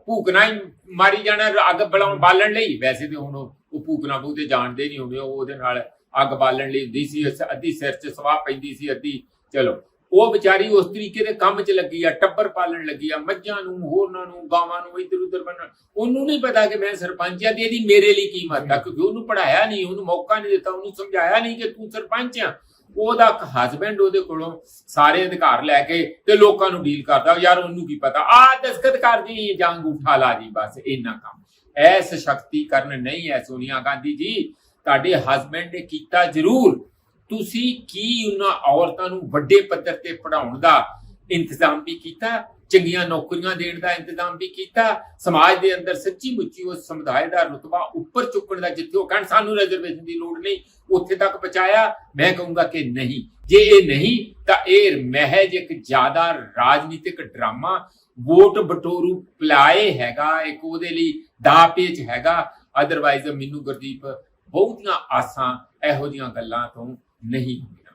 ਭੂਕਣਾ ਹੀ ਮਾਰੀ ਜਾਣਾ ਅੱਗ ਬਾਲਣ ਲਈ। ਵੈਸੇ ਤੇ ਹੁਣ ਉਹ ਭੂਕਣਾ ਭੂਕਦੇ ਜਾਣਦੇ ਨਹੀਂ ਹੁੰਦੇ, ਉਹਦੇ ਨਾਲ ਅੱਗ ਬਾਲਣ ਲਈ ਹੁੰਦੀ ਸੀ, ਅੱਧੀ ਸਿਰ 'ਚ ਸਵਾਹ ਪੈਂਦੀ ਸੀ, ਅੱਧੀ ਚਲੋ ਉਹ ਵਿਚਾਰੀ ਉਸ ਤਰੀਕੇ ਦੇ ਕੰਮ 'ਚ ਲੱਗੀ ਆ, ਟੱਬਰ ਪਾਲਣ ਲੱਗੀ ਆ, ਮੱਝਾਂ ਨੂੰ, ਹੋਰਨਾਂ ਨੂੰ, ਗਾਵਾਂ ਨੂੰ ਇੱਧਰ ਉੱਧਰ ਬੰਨਣ। ਉਹਨੂੰ ਨਹੀਂ ਪਤਾ ਕਿ ਮੈਂ ਸਰਪੰਚ ਆ ਤੇ ਇਹਦੀ ਮੇਰੇ ਲਈ ਕੀ ਮਹੱਤਤਾ, ਕਿਉਂਕਿ ਉਹਨੂੰ ਪੜ੍ਹਾਇਆ ਨਹੀਂ, ਉਹਨੂੰ ਮੌਕਾ ਨਹੀਂ ਦਿੱਤਾ, ਉਹਨੂੰ ਸਮਝਾਇਆ ਨਹੀਂ ਕਿ ਤੂੰ ਸਰਪੰਚ ਆ। ਉਹਦਾ ਹਸਬੈਂਡ ਉਹਦੇ ਕੋਲੋਂ ਸਾਰੇ ਅਧਿਕਾਰ ਲੈ ਕੇ ਤੇ ਲੋਕਾਂ ਨੂੰ ਡੀਲ ਕਰਦਾ, ਯਾਰ ਉਹਨੂੰ ਕੀ ਪਤਾ, ਆ ਦਸਖਤ ਕਰ ਦੀ ਜਾਂ ਅੰਗੂਠਾ ਲਾ ਦੀ, ਬਸ ਇੰਨਾ ਕੰਮ। ਐਸ ਸ਼ਕਤੀਕਰਨ ਨਹੀਂ ਹੈ ਸੋਨੀਆ ਗਾਂਧੀ ਜੀ, ਤੁਹਾਡੇ ਹਸਬੈਂਡ ਨੇ ਕੀਤਾ ਜ਼ਰੂਰ। ਤੁਸੀਂ ਕੀ ਉਹਨਾਂ ਔਰਤਾਂ ਨੂੰ ਵੱਡੇ ਪੱਧਰ ਤੇ ਪੜ੍ਹਾਉਣ ਦਾ ਇੰਤਜ਼ਾਮ ਵੀ ਕੀਤਾ, ਚੰਗੀਆਂ ਨੌਕਰੀਆਂ ਦੇਣ ਦਾ ਇੰਤਜ਼ਾਮ ਵੀ ਕੀਤਾ, ਸਮਾਜ ਦੇ ਅੰਦਰ ਸੱਚੀ ਮੁੱਚੀ ਉਸ ਸਮੁਦਾਇ ਦਾ ਰੁਤਬਾ ਉੱਪਰ ਚੁੱਕਣ ਦਾ, ਜਿੱਥੇ ਉਹ ਕਹਿਣ ਸਾਨੂੰ ਰਿਜ਼ਰਵੇਸ਼ਨ ਦੀ ਲੋੜ ਨਹੀਂ, ਉੱਥੇ ਤੱਕ ਪਹੁੰਚਾਇਆ? ਮੈਂ ਕਹੂੰਗਾ ਕਿ ਨਹੀਂ। ਜੇ ਇਹ ਨਹੀਂ ਤਾਂ ਇਹ ਮਹਿਜ ਇੱਕ ਜ਼ਿਆਦਾ ਰਾਜਨੀਤਿਕ ਡਰਾਮਾ, ਵੋਟ ਬਟੋਰੂ ਪਲਾਏ ਹੈਗਾ, ਇੱਕ ਉਹਦੇ ਲਈ ਦਾ ਪੇਚ ਹੈਗਾ। ਅਦਰਵਾਈਜ਼ ਮੈਨੂੰ ਗੁਰਦੀਪ ਬਹੁਤੀਆਂ ਆਸਾਂ ਇਹੋ ਜਿਹੀਆਂ ਗੱਲਾਂ ਤੋਂ ਨਹੀਂ ਹੁੰਦੀਆਂ।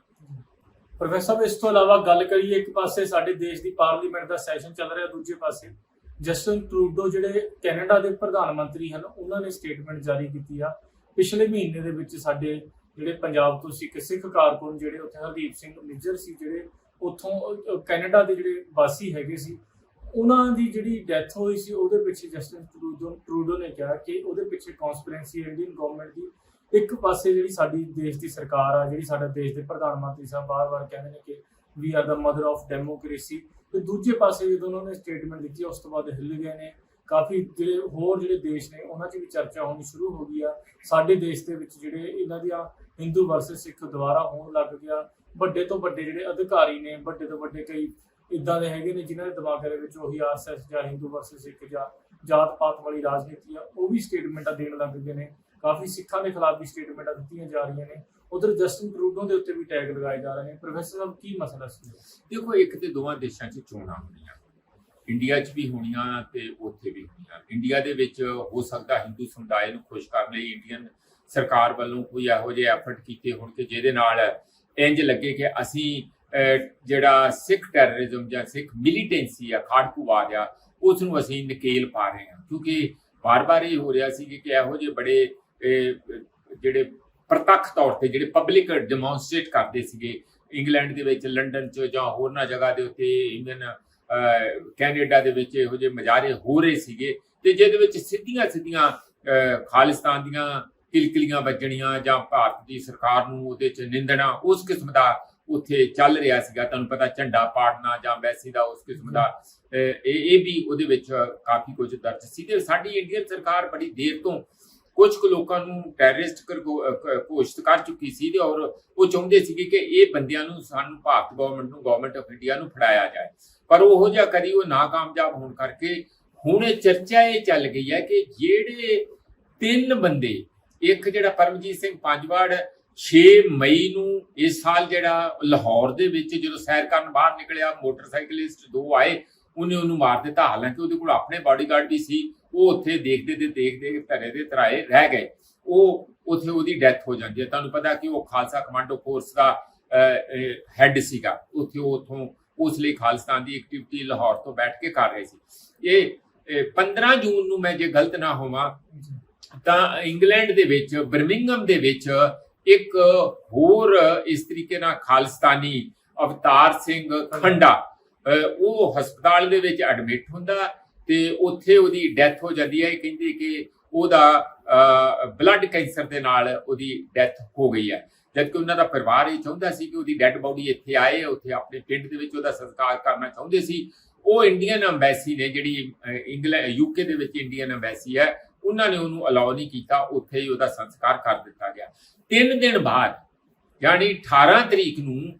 ਪ੍ਰੋਫੈਸਰ ਸਾਹਿਬ, ਇਸ ਤੋਂ ਇਲਾਵਾ ਗੱਲ ਕਰੀਏ, ਇੱਕ ਪਾਸੇ ਸਾਡੇ ਦੇਸ਼ ਦੀ ਪਾਰਲੀਮੈਂਟ ਦਾ ਸੈਸ਼ਨ ਚੱਲ ਰਿਹਾ, ਦੂਜੇ ਪਾਸੇ ਜਸਟਿਨ ਟਰੂਡੋ ਜਿਹੜੇ ਕੈਨੇਡਾ ਦੇ ਪ੍ਰਧਾਨ ਮੰਤਰੀ ਹਨ, ਉਹਨਾਂ ਨੇ ਸਟੇਟਮੈਂਟ ਜਾਰੀ ਕੀਤੀ ਆ। ਪਿਛਲੇ ਮਹੀਨੇ ਦੇ ਵਿੱਚ ਸਾਡੇ ਜਿਹੜੇ ਪੰਜਾਬ ਤੋਂ ਸਿੱਖ ਕਾਰਕੁਨ ਜਿਹੜੇ ਉੱਥੇ ਹਰਦੀਪ ਸਿੰਘ ਨਿੱਜਰ ਸੀ, ਜਿਹੜੇ ਉੱਥੋਂ ਕੈਨੇਡਾ ਦੇ ਜਿਹੜੇ ਵਾਸੀ ਹੈਗੇ ਸੀ, ਉਹਨਾਂ ਦੀ ਜਿਹੜੀ ਡੈਥ ਹੋਈ ਸੀ, ਉਹਦੇ ਪਿੱਛੇ ਜਸਟਿਨ ਟਰੂਡੋ ਨੇ ਕਿਹਾ ਕਿ ਉਹਦੇ ਪਿੱਛੇ ਕਨਸਪੀਰੈਂਸੀ ਇੰਡੀਅਨ ਗਵਰਨਮੈਂਟ ਦੀ। ਇੱਕ ਪਾਸੇ ਜਿਹੜੀ ਸਾਡੀ ਦੇਸ਼ ਦੀ ਸਰਕਾਰ ਆ, ਜਿਹੜੀ ਸਾਡੇ ਦੇਸ਼ ਦੇ ਪ੍ਰਧਾਨ ਮੰਤਰੀ ਸਾਹਿਬ ਬਾਰ-ਬਾਰ ਕਹਿੰਦੇ ਨੇ ਕਿ we are the mother of democracy, ਤੇ ਦੂਜੇ ਪਾਸੇ ਜਦੋਂ ਉਹਨਾਂ ਨੇ ਸਟੇਟਮੈਂਟ ਦਿੱਤੀ ਉਸ ਤੋਂ ਬਾਅਦ ਹਿੱਲ ਗਏ ਨੇ। ਕਾਫੀ ਜਿਹੜੇ ਦੇਸ਼ ਨੇ ਉਹਨਾਂ 'ਚ ਵੀ ਚਰਚਾ ਹੋਣੀ ਸ਼ੁਰੂ ਹੋ ਗਈ ਆ। ਸਾਡੇ ਦੇਸ਼ ਦੇ ਵਿੱਚ ਜਿਹੜੇ ਇਹਨਾਂ ਦੀਆਂ ਹਿੰਦੂ ਵਰਸਸ ਸਿੱਖ ਦੁਬਾਰਾ ਹੋਣ ਲੱਗ ਗਿਆ। ਵੱਡੇ ਤੋਂ ਵੱਡੇ ਜਿਹੜੇ ਅਧਿਕਾਰੀ ਨੇ, ਵੱਡੇ ਤੋਂ ਵੱਡੇ ਕਈ ਇੱਦਾਂ ਦੇ ਹੈਗੇ ਨੇ ਜਿਨ੍ਹਾਂ ਦੇ ਦਿਮਾਗ ਦੇ ਵਿੱਚ ਉਹੀ ਆਰਐਸਐਸ ਜਾਂ ਹਿੰਦੂ ਵਰਸਸ ਸਿੱਖ ਜਾਂ ਜਾਤ ਪਾਤ ਵਾਲੀ ਰਾਜਨੀਤੀ ਆ, ਉਹ ਵੀ ਸਟੇਟਮੈਂਟਾਂ ਦੇਣ ਲੱਗ ਗਏ ਨੇ। ਕਾਫੀ ਸਿੱਖਾਂ ਦੇ ਖਿਲਾਫ ਵੀ ਸਟੇਟਮੈਂਟਾਂ ਦਿੱਤੀਆਂ ਜਾ ਰਹੀਆਂ ਨੇ। ਉਧਰ ਜਸਟਿਨ ਟਰੂਡੋ ਦੇ ਉੱਤੇ ਵੀ ਟੈਗ ਲਗਾਏ ਜਾ ਰਹੇ ਨੇ। ਪ੍ਰੋਫੈਸਰ ਸਾਹਿਬ, ਕੀ ਮਸਲਾ ਸੀ?
ਦੇਖੋ, ਇੱਕ ਤੇ ਦੋਵਾਂ ਦੇਸ਼ਾਂ 'ਚ ਚੋਣਾਂ ਹੋਣੀਆਂ, ਇੰਡੀਆ 'ਚ ਵੀ ਹੋਣੀਆਂ ਤੇ ਉੱਥੇ ਵੀ ਹੋਣੀਆਂ। ਇੰਡੀਆ ਦੇ ਵਿੱਚ ਹੋ ਸਕਦਾ ਹਿੰਦੂ ਸਮੁਦਾਇ ਨੂੰ ਖੁਸ਼ ਕਰਨ ਲਈ ਇੰਡੀਅਨ ਸਰਕਾਰ ਵੱਲੋਂ ਕੋਈ ਇਹੋ ਜਿਹੇ ਐਫਰਟ ਕੀਤੇ ਹੋਣ ਕਿ ਜਿਹਦੇ ਨਾਲ ਇੰਜ ਲੱਗੇ ਕਿ ਅਸੀਂ ਜਿਹੜਾ ਸਿੱਖ ਟੈਰਰਿਜ਼ਮ ਜਾਂ ਸਿੱਖ ਮਿਲੀਟੈਂਸੀ ਆ, ਖਾੜਕੂਵਾਦ ਆ, ਉਸ ਨੂੰ ਅਸੀਂ ਨਕੇਲ ਪਾ ਰਹੇ ਹਾਂ। ਕਿਉਂਕਿ ਵਾਰ-ਵਾਰ ਇਹ ਹੋ ਰਿਹਾ ਸੀ ਕਿ ਇਹੋ ਜਿਹੇ ਬੜੇ ਜਿਹੜੇ ਪ੍ਰਤੱਖ ਤੌਰ ਤੇ ਜਿਹੜੇ ਪਬਲਿਕ ਡੈਮੋਨਸਟ੍ਰੇਟ ਕਰਦੇ ਸੀਗੇ ਇੰਗਲੈਂਡ ਦੇ ਵਿੱਚ, ਲੰਡਨ 'ਚ ਜਾਂ ਹੋਰਨਾਂ ਜਗ੍ਹਾ ਦੇ ਉੱਤੇ, ਇੰਡੀਅਨ ਕੈਨੇਡਾ ਦੇ ਵਿੱਚ ਇਹੋ ਜਿਹੇ ਮੁਜ਼ਾਹਰੇ ਹੋ ਰਹੇ ਸੀਗੇ, ਤੇ ਜਿਹਦੇ ਵਿੱਚ ਸਿੱਧੀਆਂ ਖਾਲਿਸਤਾਨ ਦੀਆਂ ਕਿਲਕਲੀਆਂ ਵੱਜਣੀਆਂ ਜਾਂ ਭਾਰਤ ਦੀ ਸਰਕਾਰ ਨੂੰ ਉਹਦੇ 'ਚ ਨਿੰਦਣਾ, ਉਸ ਕਿਸਮ ਦਾ ਉੱਥੇ ਚੱਲ ਰਿਹਾ ਸੀਗਾ। ਤੁਹਾਨੂੰ ਪਤਾ, ਝੰਡਾ ਪਾੜਨਾ ਜਾਂ ਵੈਸੀ ਦਾ ਉਸ ਕਿਸਮ ਦਾ ਇਹ ਵੀ ਉਹਦੇ ਵਿੱਚ ਕਾਫੀ ਕੁਝ ਦਰਜ ਸੀ। ਤੇ ਸਾਡੀ ਇੰਡੀਅਨ ਸਰਕਾਰ ਬੜੀ ਦੇਰ ਤੋਂ ਕੁਝ ਕੁ ਲੋਕਾਂ ਨੂੰ ਟੈਰਰਿਸਟ ਘੋਸ਼ਿਤ ਕਰ ਚੁੱਕੀ ਸੀ, ਤੇ ਔਰ ਉਹ ਚਾਹੁੰਦੇ ਸੀਗੇ ਕਿ ਇਹ ਬੰਦਿਆਂ ਨੂੰ, ਸਾਨੂੰ ਭਾਰਤ ਗਵਰਨਮੈਂਟ ਆਫ ਇੰਡੀਆ ਨੂੰ ਫੜਾਇਆ ਜਾਏ, ਪਰ ਉਹੋ ਜਿਹਾ ਕਦੀ ਉਹ ਨਾਕਾਮਯਾਬ ਹੋਣ ਕਰਕੇ ਹੁਣ ਇਹ ਚਰਚਾ ਇਹ ਚੱਲ ਗਈ ਹੈ ਕਿ ਜਿਹੜੇ 3 ਬੰਦੇ, ਇੱਕ ਜਿਹੜਾ ਪਰਮਜੀਤ ਸਿੰਘ ਪੰਜਵਾੜ 6 ਮਈ ਨੂੰ ਇਸ ਸਾਲ ਜਿਹੜਾ ਲਾਹੌਰ ਦੇ ਵਿੱਚ ਜਦੋਂ ਸੈਰ ਕਰਨ ਬਾਹਰ ਨਿਕਲਿਆ, ਮੋਟਰਸਾਈਕਲਿਸਟ 2 ਆਏ, ਉਹਨੂੰ ਮਾਰ ਦਿੱਤਾ। ਹਾਲਾਂਕਿ ਉਹਦੇ ਕੋਲ ਆਪਣੇ ਬਾਡੀਗਾਰਡ ਵੀ ਸੀ, ਉਹ ਉੱਥੇ ਦੇਖਦੇ ਧਰੇ ਦੇ ਧਰਾਏ ਰਹਿ ਗਏ। ਉਹ ਉੱਥੇ ਉਹਦੀ ਡੈਥ ਹੋ ਜਾਂਦੀ ਹੈ। ਤੁਹਾਨੂੰ ਪਤਾ ਕਿ ਉਹ ਖਾਲਸਾ ਕਮਾਂਡੋ ਫੋਰਸ ਦਾ ਹੈੱਡ ਸੀਗਾ। ਉੱਥੋਂ ਉਸ ਲਈ ਖਾਲਿਸਤਾਨ ਦੀ ਐਕਟੀਵਿਟੀ ਲਾਹੌਰ ਤੋਂ ਬੈਠ ਕੇ ਕਰ ਰਹੇ ਸੀ। ਇਹ 15 ਜੂਨ ਨੂੰ, ਮੈਂ ਜੇ ਗਲਤ ਨਾ ਹੋਵਾਂ ਤਾਂ ਇੰਗਲੈਂਡ ਦੇ ਵਿੱਚ ਬਰਮਿੰਗਮ ਦੇ ਵਿੱਚ ਇੱਕ ਹੋਰ ਇਸ ਤਰੀਕੇ ਨਾਲ ਖਾਲਿਸਤਾਨੀ ਅਵਤਾਰ ਸਿੰਘ ਖੰਡਾ, ਉਹ ਹਸਪਤਾਲ ਦੇ ਵਿੱਚ ਐਡਮਿਟ ਹੁੰਦਾ ਤੇ ਉੱਥੇ ਉਹਦੀ ਡੈਥ ਹੋ ਜਾਂਦੀ ਹੈ। ਕਹਿੰਦੇ ਕਿ ਉਹਦਾ ਬਲੱਡ ਕੈਂਸਰ ਦੇ ਨਾਲ ਉਹਦੀ ਡੈਥ ਹੋ ਗਈ ਹੈ। ਜਦਕਿ ਉਹਨਾਂ ਦਾ ਪਰਿਵਾਰ ਇਹ ਚਾਹੁੰਦਾ ਸੀ ਕਿ ਉਹਦੀ ਡੈੱਡ ਬੋਡੀ ਇੱਥੇ ਆਏ, ਉੱਥੇ ਆਪਣੇ ਪਿੰਡ ਦੇ ਵਿੱਚ ਉਹਦਾ ਸੰਸਕਾਰ ਕਰਨਾ ਚਾਹੁੰਦੇ ਸੀ। ਉਹ ਇੰਡੀਅਨ ਅੰਬੈਸੀ ਨੇ, ਜਿਹੜੀ ਇੰਗਲੈਂਡ UK ਦੇ ਵਿੱਚ ਇੰਡੀਅਨ ਅੰਬੈਸੀ ਹੈ, ਉਹਨਾਂ ਨੇ ਉਹਨੂੰ ਅਲਾਉ ਨਹੀਂ ਕੀਤਾ, ਉੱਥੇ ਹੀ ਉਹਦਾ ਸੰਸਕਾਰ ਕਰ ਦਿੱਤਾ ਗਿਆ। 3 ਦਿਨ ਬਾਅਦ ਯਾਨੀ 18 ਤਰੀਕ ਨੂੰ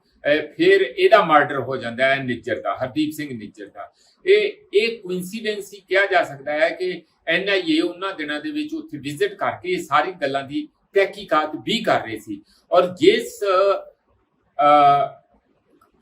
ਫਿਰ ਇਹਦਾ ਮਰਡਰ ਹੋ ਜਾਂਦਾ ਹੈ ਨਿੱਜਰ ਦਾ, ਹਰਦੀਪ ਸਿੰਘ ਨਿੱਜਰ ਦਾ। ਇਹ ਕੋਇਨਸੀਡੈਂਸ ਹੀ ਕਿਹਾ ਜਾ ਸਕਦਾ ਹੈ ਕਿ NIA ਉਹਨਾਂ ਦਿਨਾਂ ਦੇ ਵਿੱਚ ਉੱਥੇ ਵਿਜ਼ਿਟ ਕਰਕੇ ਇਹ ਸਾਰੀ ਗੱਲਾਂ ਦੀ ਤਹਿਕੀਕਾਤ ਵੀ ਕਰ ਰਹੇ ਸੀ। ਔਰ ਜਿਸ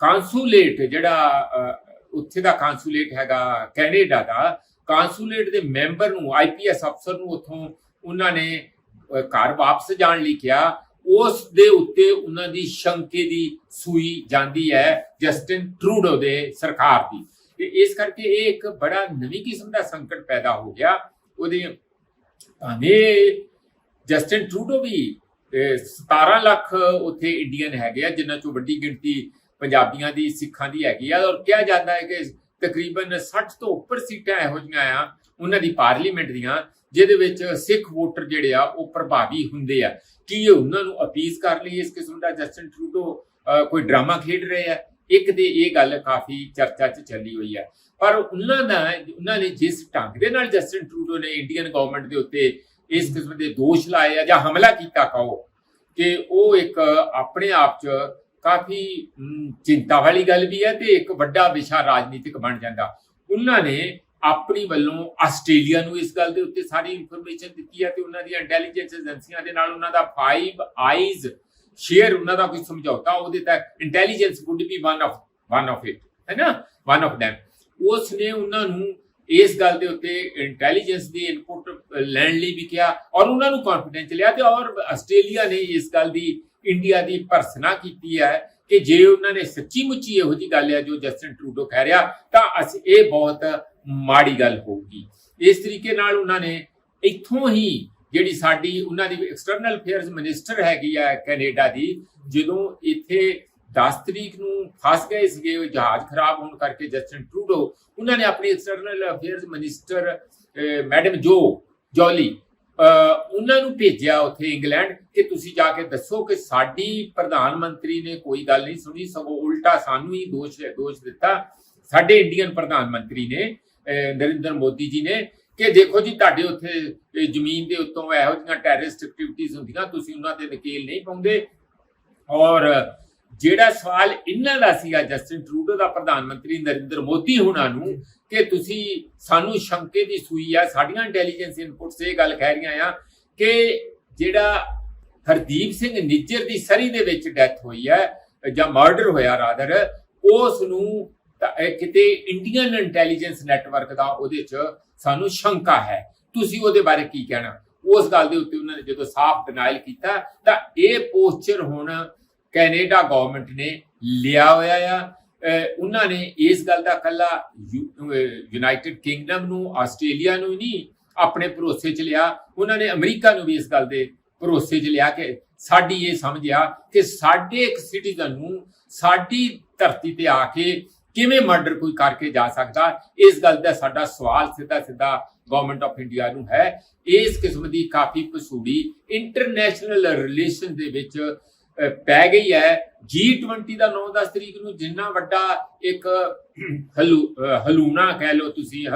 ਕਾਂਸੂਲੇਟ ਜਿਹੜਾ ਉੱਥੇ ਦਾ ਕਾਂਸੂਲੇਟ ਹੈਗਾ ਕੈਨੇਡਾ ਦਾ, ਕਾਂਸੂਲੇਟ ਦੇ ਮੈਂਬਰ ਨੂੰ, IPS ਅਫਸਰ ਨੂੰ ਉੱਥੋਂ ਉਹਨਾਂ ਨੇ ਘਰ ਵਾਪਸ ਜਾਣ ਲਈ ਕਿਹਾ, ਉਸ ਦੇ ਉੱਤੇ ਉਹਨਾਂ ਦੀ ਸ਼ੰਕੇ ਦੀ ਸੂਈ ਜਾਂਦੀ ਹੈ ਜਸਟਿਨ ਟਰੂਡੋ ਦੇ ਸਰਕਾਰ ਦੀ। ਤੇ ਇਸ ਕਰਕੇ ਇਹ ਇੱਕ ਬੜਾ ਨਵੀਂ ਕਿਸਮ ਦਾ ਸੰਕਟ ਪੈਦਾ ਹੋ ਗਿਆ। ਉਹਦੇ ਭਾਵੇਂ ਜਸਟਿਨ ਟਰੂਡੋ ਵੀ 17 ਲੱਖ ਉੱਥੇ ਇੰਡੀਅਨ ਹੈਗੇ ਆ, ਜਿਨ੍ਹਾਂ ਚੋਂ ਵੱਡੀ ਗਿਣਤੀ ਪੰਜਾਬੀਆਂ ਦੀ, ਸਿੱਖਾਂ ਦੀ ਹੈਗੀ ਆ। ਔਰ ਕਿਹਾ ਜਾਂਦਾ ਹੈ ਕਿ ਤਕਰੀਬਨ 60 ਤੋਂ ਉੱਪਰ ਸੀਟਾਂ ਇਹੋ ਜਿਹੀਆਂ ਆ ਉਹਨਾਂ ਦੀ ਪਾਰਲੀਮੈਂਟ ਦੀਆਂ, ਜਿਹਦੇ ਵਿੱਚ ਸਿੱਖ ਵੋਟਰ ਜਿਹੜੇ ਆ ਉਹ ਪ੍ਰਭਾਵੀ ਹੁੰਦੇ ਆ। ਕੀ ਇਹ ਉਹਨਾਂ ਨੂੰ ਅਪੀਜ਼ ਕਰ ਲਈ ਇਸ ਕਿਸਮ ਦਾ ਜਸਟਿਨ ਟਰੂਡੋ ਕੋਈ ਡਰਾਮਾ ਖੇਡ ਰਹੇ ਆ? ਇੱਕ ਤੇ ਇਹ ਗੱਲ ਕਾਫੀ ਚਰਚਾ 'ਚ ਚੱਲੀ ਹੋਈ ਹੈ। ਪਰ ਉਹਨਾਂ ਨੇ ਜਿਸ ਢੰਗ ਦੇ ਨਾਲ ਜਸਟਿਨ ਟਰੂਡੋ ਨੇ ਇੰਡੀਅਨ ਗਵਰਨਮੈਂਟ ਦੇ ਉੱਤੇ ਇਸ ਕਿਸਮ ਦੇ ਦੋਸ਼ ਲਾਏ ਆ ਜਾਂ ਹਮਲਾ ਕੀਤਾ, ਕਹੋ ਕਿ ਉਹ ਇੱਕ ਆਪਣੇ ਆਪ 'ਚ ਕਾਫੀ ਚਿੰਤਾ ਵਾਲੀ ਗੱਲ ਵੀ ਹੈ ਤੇ ਇੱਕ ਵੱਡਾ ਵਿਸ਼ਾ ਰਾਜਨੀਤਿਕ ਬਣ ਜਾਂਦਾ। ਉਹਨਾਂ ਨੇ ਆਪਣੀ ਵੱਲੋਂ ਆਸਟ੍ਰੇਲੀਆ ਨੂੰ ਇਸ ਗੱਲ ਦੇ ਉੱਤੇ ਸਾਰੀ ਇਨਫੋਰਮੇਸ਼ਨ ਦਿੱਤੀ ਹੈ ਤੇ ਉਹਨਾਂ ਦੀਆਂ ਇੰਟੈਲੀਜੈਂਸ ਏਜੰਸੀਆਂ ਦੇ ਨਾਲ ਉਹਨਾਂ ਦਾ 5 ਆਈਜ਼ ਸ਼ੇਅਰ, ਉਹਨਾਂ ਦਾ ਕੋਈ ਸਮਝੌਤਾ ਉਹਦੇ ਤੱਕ intelligence wood B one of it, ਹੈ ਨਾ, ਵਨ ਆਫ ਦੈਮ। ਉਸ ਨੇ ਉਹਨਾਂ ਨੂੰ ਇਸ ਗੱਲ ਦੇ ਉੱਤੇ ਇੰਟੈਲੀਜੈਂਸ ਦੀ ਇਨਪੁਟ ਲੈਣ ਲਈ ਵੀ ਕਿਹਾ ਔਰ ਉਹਨਾਂ ਨੂੰ ਕੌਨਫੀਡੈਂਸ ਲਿਆ। ਤੇ ਔਰ ਆਸਟ੍ਰੇਲੀਆ ਨੇ ਇਸ ਗੱਲ ਦੀ ਇੰਡੀਆ ਦੀ ਭਰਸਨਾ ਕੀਤੀ ਹੈ ਕਿ ਜੇ ਉਹਨਾਂ ਨੇ ਸੱਚੀ ਮੁੱਚੀ ਇਹੋ ਜਿਹੀ ਗੱਲ ਹੈ ਜੋ ਜਸਟਿਨ ਟਰੂਡੋ ਕਹਿ ਰਿਹਾ, ਤਾਂ ਇਹ ਬਹੁਤ ਮਾੜੀ ਗੱਲ ਹੋਊਗੀ। ਇਸ ਤਰੀਕੇ ਨਾਲ ਉਹਨਾਂ ਨੇ ਇੱਥੋਂ ਹੀ ਜਿਹੜੀ ਸਾਡੀ ਉਹਨਾਂ ਦੀ ਐਕਸਟਰਨਲ ਅਫੇਅਰਸ ਮਿਨਿਸਟਰ ਹੈਗੀ ਆ ਕੈਨੇਡਾ ਦੀ, ਜਦੋਂ ਇੱਥੇ 10 ਤਰੀਕ ਨੂੰ ਫਸ ਗਏ ਸੀਗੇ ਜਹਾਜ਼ ਖਰਾਬ ਹੋਣ ਕਰਕੇ ਜਸਟਿਨ ਟਰੂਡੋ, ਉਹਨਾਂ ਨੇ ਆਪਣੀ external affairs minister madam Joly ਉਹਨਾਂ ਨੂੰ ਭੇਜਿਆ ਉੱਥੇ ਇੰਗਲੈਂਡ ਕਿ ਤੁਸੀਂ ਜਾ ਕੇ ਦੱਸੋ ਕਿ ਸਾਡੀ ਪ੍ਰਧਾਨ ਮੰਤਰੀ ਨੇ ਕੋਈ ਗੱਲ ਨਹੀਂ ਸੁਣੀ, ਸਗੋਂ ਉਲਟਾ ਸਾਨੂੰ ਹੀ ਦੋਸ਼ ਦਿੱਤਾ ਸਾਡੇ ਇੰਡੀਅਨ ਪ੍ਰਧਾਨ ਮੰਤਰੀ ਨੇ, ਨਰਿੰਦਰ ਮੋਦੀ ਜੀ ਨੇ, ਕਿ ਦੇਖੋ ਜੀ ਤੁਹਾਡੇ ਉੱਥੇ ਜ਼ਮੀਨ ਦੇ ਉੱਤੋਂ ਇਹੋ ਜਿਹੀਆਂ ਟੈਰਰਿਸਟ ਐਕਟੀਵਿਟੀਜ਼ ਹੁੰਦੀਆਂ, ਤੁਸੀਂ ਉਹਨਾਂ ਤੇ ਨਕੇਲ ਨਹੀਂ ਪਾਉਂਦੇ। ਔਰ ਜਿਹੜਾ ਸਵਾਲ ਇਹਨਾਂ ਦਾ ਸੀਗਾ ਜਸਟਿਨ ਟਰੂਡੋ ਦਾ ਪ੍ਰਧਾਨ ਮੰਤਰੀ ਨਰਿੰਦਰ ਮੋਦੀ ਹੁਣਾਂ ਨੂੰ ਕਿ ਤੁਸੀਂ ਸਾਨੂੰ ਸ਼ੰਕੇ ਦੀ ਸੂਈ ਆ, ਸਾਡੀਆਂ ਇੰਟੈਲੀਜੈਂਸ ਇਨਪੁਟਸ ਇਹ ਗੱਲ ਕਹਿ ਰਹੀਆਂ ਆ ਕਿ ਜਿਹੜਾ ਹਰਦੀਪ ਸਿੰਘ ਨਿੱਜਰ ਦੀ ਸਰੀ ਦੇ ਵਿੱਚ ਡੈਥ ਹੋਈ ਹੈ ਜਾਂ ਮਰਡਰ ਹੋਇਆ ਰਾਦਰ, ਉਸ ਨੂੰ ਕਿਤੇ ਇੰਡੀਅਨ ਇੰਟੈਲੀਜੈਂਸ ਨੈਟਵਰਕ ਦਾ ਉਹਦੇ 'ਚ ਸਾਨੂੰ ਸ਼ੰਕਾ ਹੈ, ਤੁਸੀਂ ਉਹਦੇ ਬਾਰੇ ਕੀ ਕਹਿਣਾ? ਉਸ ਗੱਲ ਦੇ ਉੱਤੇ ਉਹਨਾਂ ਨੇ ਜਦੋਂ ਸਾਫ਼ ਡਿਨਾਈਲ ਕੀਤਾ ਤਾਂ ਇਹ ਪੋਸਚਰ ਹੁਣ ਕੈਨੇਡਾ ਗਵਰਨਮੈਂਟ ਨੇ ਲਿਆ ਹੋਇਆ ਆ। ਉਹਨਾਂ ਨੇ ਇਸ ਗੱਲ ਦਾ ਕੱਲਾ ਯੂਨਾਈਟਿਡ ਕਿੰਗਡਮ ਨੂੰ, ਆਸਟ੍ਰੇਲੀਆ ਨੂੰ ਨਹੀਂ ਆਪਣੇ ਭਰੋਸੇ 'ਚ ਲਿਆ, ਉਹਨਾਂ ਨੇ ਅਮਰੀਕਾ ਨੂੰ ਵੀ ਇਸ ਗੱਲ ਦੇ ਭਰੋਸੇ 'ਚ ਲਿਆ ਕਿ ਸਾਡੀ ਇਹ ਸਮਝਿਆ ਕਿ ਸਾਡੇ ਇੱਕ ਸਿਟੀਜ਼ਨ ਨੂੰ ਸਾਡੀ ਧਰਤੀ ਤੇ ਆ ਕੇ ਕਿਵੇਂ ਮਰਡਰ ਕੋਈ ਕਰਕੇ ਜਾ ਸਕਦਾ, ਇਸ ਗੱਲ ਦਾ ਸਾਡਾ ਸਵਾਲ ਸਿੱਧਾ ਗਵਰਨਮੈਂਟ ਆਫ ਇੰਡੀਆ ਨੂੰ ਹੈ। ਇਸ ਕਿਸਮ ਦੀ ਕਾਫੀ ਪਸੂੜੀ ਇੰਟਰਨੈਸ਼ਨਲ ਰਿਲੇਸ਼ਨ ਦੇ ਵਿੱਚ ਪੈ ਗਈ ਹੈ। G20 ਦਾ 9-10 ਤਰੀਕ ਨੂੰ ਜਿੰਨਾ ਵੱਡਾ ਇੱਕ ਹਲੂਣਾ ਕਹਿ ਲਓ ਤੁਸੀਂ,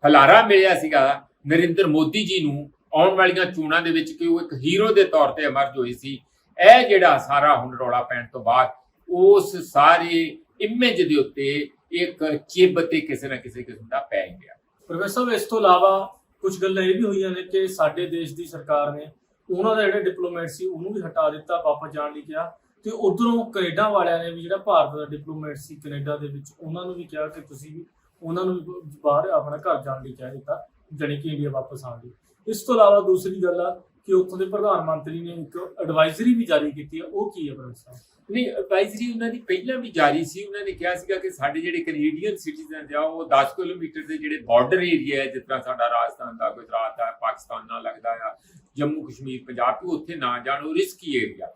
ਹਲਾਰਾ ਮਿਲਿਆ ਸੀਗਾ ਨਰਿੰਦਰ ਮੋਦੀ ਜੀ ਨੂੰ ਆਉਣ ਵਾਲੀਆਂ ਚੋਣਾਂ ਦੇ ਵਿੱਚ ਕਿ ਉਹ ਇੱਕ ਹੀਰੋ ਦੇ ਤੌਰ ਤੇ ਅਮਰਜ ਹੋਈ ਸੀ, ਇਹ ਜਿਹੜਾ ਸਾਰਾ ਹੁਣ ਰੌਲਾ ਪੈਣ ਤੋਂ ਬਾਅਦ ਉਸ ਸਾਰੇ ਇਮੇਜ ਦੇ ਉੱਤੇ ਇੱਕ ਚਿੱਬ ਤੇ ਕਿਸੇ ਨਾ ਕਿਸੇ ਕਿਸਮ ਦਾ ਪੈ ਗਿਆ।
ਪ੍ਰੋਫੈਸਰ ਸਾਹਿਬ, ਇਸ ਤੋਂ ਇਲਾਵਾ ਕੁਝ ਗੱਲਾਂ ਇਹ ਵੀ ਹੋਈਆਂ ਨੇ ਕਿ ਸਾਡੇ ਦੇਸ਼ ਦੀ ਸਰਕਾਰ ਨੇ ਉਹਨਾਂ ਦਾ ਜਿਹੜਾ ਡਿਪਲੋਮੈਟ ਸੀ ਉਹਨੂੰ ਵੀ ਹਟਾ ਦਿੱਤਾ, ਵਾਪਸ ਜਾਣ ਲਈ ਕਿਹਾ, ਤੇ ਉਧਰੋਂ ਕੈਨੇਡਾ ਵਾਲਿਆਂ ਨੇ ਵੀ ਜਿਹੜਾ ਭਾਰਤ ਦਾ ਡਿਪਲੋਮੈਟ ਸੀ ਕੈਨੇਡਾ ਦੇ ਵਿੱਚ, ਉਹਨਾਂ ਨੂੰ ਵੀ ਕਿਹਾ ਕਿ ਤੁਸੀਂ ਵੀ ਉਹਨਾਂ ਨੂੰ ਬਾਹਰ ਆਪਣਾ ਘਰ ਜਾਣ ਲਈ ਕਹਿ ਦਿੱਤਾ, ਜਾਣੀ ਕਿ ਇੰਡੀਆ ਵਾਪਸ ਆਉਣ ਲਈ। ਇਸ ਤੋਂ ਇਲਾਵਾ ਦੂਸਰੀ ਗੱਲ ਆ ਕਿ ਉੱਥੋਂ ਦੇ ਪ੍ਰਧਾਨ ਮੰਤਰੀ ਨੇ ਇੱਕ ਐਡਵਾਈਜ਼ਰੀ ਵੀ ਜਾਰੀ ਕੀਤੀ ਹੈ, ਉਹ ਕੀ ਹੈ ਪ੍ਰੋਫੈਸਰ ਸਾਹਿਬ?
ਨਹੀਂ, ਐਡਵਾਈਜ਼ਰੀ ਉਹਨਾਂ ਦੀ ਪਹਿਲਾਂ ਵੀ ਜਾਰੀ ਸੀ। ਉਹਨਾਂ ਨੇ ਕਿਹਾ ਸੀਗਾ ਕਿ ਸਾਡੇ ਜਿਹੜੇ ਕੈਨੇਡੀਅਨ ਸਿਟੀਜ਼ਨ ਆ ਉਹ 10 ਕਿਲੋਮੀਟਰ ਦੇ ਜਿਹੜੇ ਬਾਰਡਰ ਏਰੀਆ ਹੈ, ਜਿਸ ਤਰ੍ਹਾਂ ਸਾਡਾ ਰਾਜਸਥਾਨ ਦਾ, ਗੁਜਰਾਤ ਦਾ, ਪਾਕਿਸਤਾਨ ਨਾਲ ਲੱਗਦਾ ਆ, ਜੰਮੂ ਕਸ਼ਮੀਰ, ਪੰਜਾਬ, ਉੱਥੇ ਨਾ ਜਾਣ, ਉਹ ਰਿਸਕੀ ਏਰੀਆ।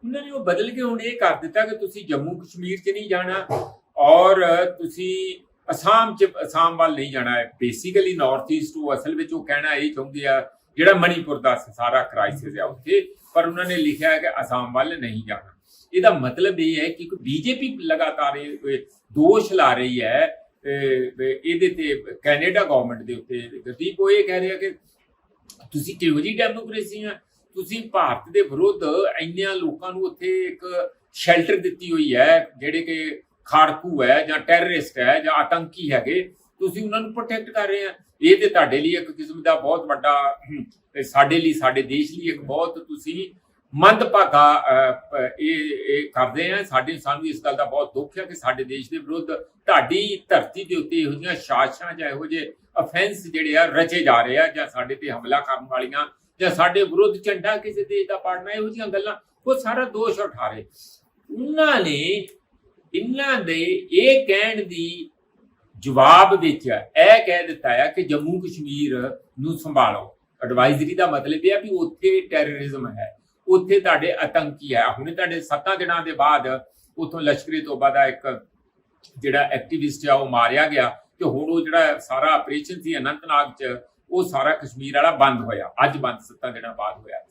ਉਹਨਾਂ ਨੇ ਉਹ ਬਦਲ ਕੇ ਹੁਣ ਇਹ ਕਰ ਦਿੱਤਾ ਕਿ ਤੁਸੀਂ ਜੰਮੂ ਕਸ਼ਮੀਰ 'ਚ ਨਹੀਂ ਜਾਣਾ ਔਰ ਤੁਸੀਂ ਅਸਾਮ ਵੱਲ ਨਹੀਂ ਜਾਣਾ ਹੈ। ਬੇਸਿਕਲੀ ਨਾਰਥ ਈਸਟ, ਉਹ ਅਸਲ ਵਿੱਚ ਉਹ ਕਹਿਣਾ ਇਹ ਚਾਹੁੰਦੇ ਆ ਜਿਹੜਾ ਮਣੀਪੁਰ ਦਾ ਸਾਰਾ ਕ੍ਰਾਈਸਿਸ ਆ ਉੱਥੇ ਪਰ ਉਹਨਾਂ ਨੇ ਲਿਖਿਆ ਹੈ ਕਿ ਅਸਾਮ ਵੱਲ ਨਹੀਂ ਜਾਣਾ। ਇਹਦਾ ਮਤਲਬ ਇਹ ਹੈ ਕਿ ਬੀਜੇਪੀ ਲਗਾਤਾਰ ਇਹ ਦੋਸ਼ ਲਾ ਰਹੀ ਹੈ ਇਹਦੇ ਤੇ ਕੈਨੇਡਾ ਗਵਰਨਮੈਂਟ ਦੇ ਉੱਤੇ। ਗੁਰਦੀਪ ਉਹ ਇਹ ਕਹਿ ਰਿਹਾ ਕਿ ਤੁਸੀਂ ਕਿਹੋ ਜਿਹੀ ਡੈਮੋਕ੍ਰੇਸੀ ਆ, ਤੁਸੀਂ ਭਾਰਤ ਦੇ ਵਿਰੁੱਧ ਇੰਨਿਆਂ ਲੋਕਾਂ ਨੂੰ ਉੱਥੇ ਇੱਕ ਸ਼ੈਲਟਰ ਦਿੱਤੀ ਹੋਈ ਹੈ ਜਿਹੜੇ ਕਿ ਖਾੜਕੂ ਹੈ ਜਾਂ ਟੈਰਰਿਸਟ ਹੈ ਜਾਂ ਆਤੰਕੀ ਹੈਗੇ, ਤੁਸੀਂ ਉਹਨਾਂ ਨੂੰ ਪ੍ਰੋਟੈਕਟ ਕਰ ਰਹੇ ਆ। ਇਹ ਤੇ ਤੁਹਾਡੇ ਲਈ ਇੱਕ ਕਿਸਮ ਦਾ ਬਹੁਤ ਵੱਡਾ, ਸਾਡੇ ਲਈ, ਸਾਡੇ ਦੇਸ਼ ਲਈ ਇੱਕ ਬਹੁਤ ਤੁਸੀਂ ਮੰਦਭਾਗਾ ਇਹ ਕਰਦੇ ਆ। ਸਾਨੂੰ ਇਸ ਗੱਲ ਦਾ ਬਹੁਤ ਦੁੱਖ ਹੈ ਕਿ ਸਾਡੇ ਦੇਸ਼ ਦੇ ਵਿਰੁੱਧ ਤੁਹਾਡੀ ਧਰਤੀ ਦੇ ਉੱਤੇ ਇਹੋ ਜਿਹੀਆਂ ਸਾਜ਼ਿਸ਼ਾਂ ਜਾਂ ਇਹੋ ਜਿਹੇ ਅਫੈਂਸ ਜਿਹੜੇ ਆ ਰਚੇ ਜਾ ਰਹੇ ਆ, ਜਾਂ ਸਾਡੇ ਤੇ ਹਮਲਾ ਕਰਨ ਵਾਲੀਆਂ ਜਾਂ ਸਾਡੇ ਵਿਰੁੱਧ ਝੰਡਾ ਕਿਸੇ ਦੇਸ਼ ਦਾ ਪਾੜਨਾ, ਇਹੋ ਜਿਹੀਆਂ ਗੱਲਾਂ ਉਹ ਸਾਰਾ ਦੋਸ਼ ਉਠਾ ਰਹੇ। ਉਹਨਾਂ ਨੇ ਇਹਨਾਂ ਦੇ ਇਹ ਕਹਿਣ ਦੀ ਜਵਾਬ ਵਿੱਚ ਇਹ ਕਹਿ ਦਿੱਤਾ ਹੈ ਕਿ ਜੰਮੂ ਕਸ਼ਮੀਰ ਨੂੰ ਸੰਭਾਲੋ। ਐਡਵਾਈਜ਼ਰੀ ਦਾ ਮਤਲਬ ਇਹ ਹੈ ਵੀ ਉੱਥੇ ਟੈਰਰਿਜ਼ਮ ਹੈ, ਉੱਥੇ ਤੁਹਾਡੇ ਆਤੰਕੀ ਹੈ। ਹੁਣੇ ਤੁਹਾਡੇ 7 ਦਿਨਾਂ ਦੇ ਬਾਅਦ ਉੱਥੋਂ ਲਸ਼ਕਰੇ ਤੋਬਾ ਦਾ ਇੱਕ ਜਿਹੜਾ ਐਕਟਿਵਿਸਟ ਆ ਉਹ ਮਾਰਿਆ ਗਿਆ, ਤੇ ਹੁਣ ਉਹ ਜਿਹੜਾ ਸਾਰਾ ਆਪਰੇਸ਼ਨ ਸੀ ਅਨੰਤਨਾਗ 'ਚ ਉਹ ਸਾਰਾ ਕਸ਼ਮੀਰ ਵਾਲਾ ਬੰਦ ਹੋਇਆ, ਅੱਜ ਬੰਦ 7 ਦਿਨਾਂ ਬਾਅਦ ਹੋਇਆ।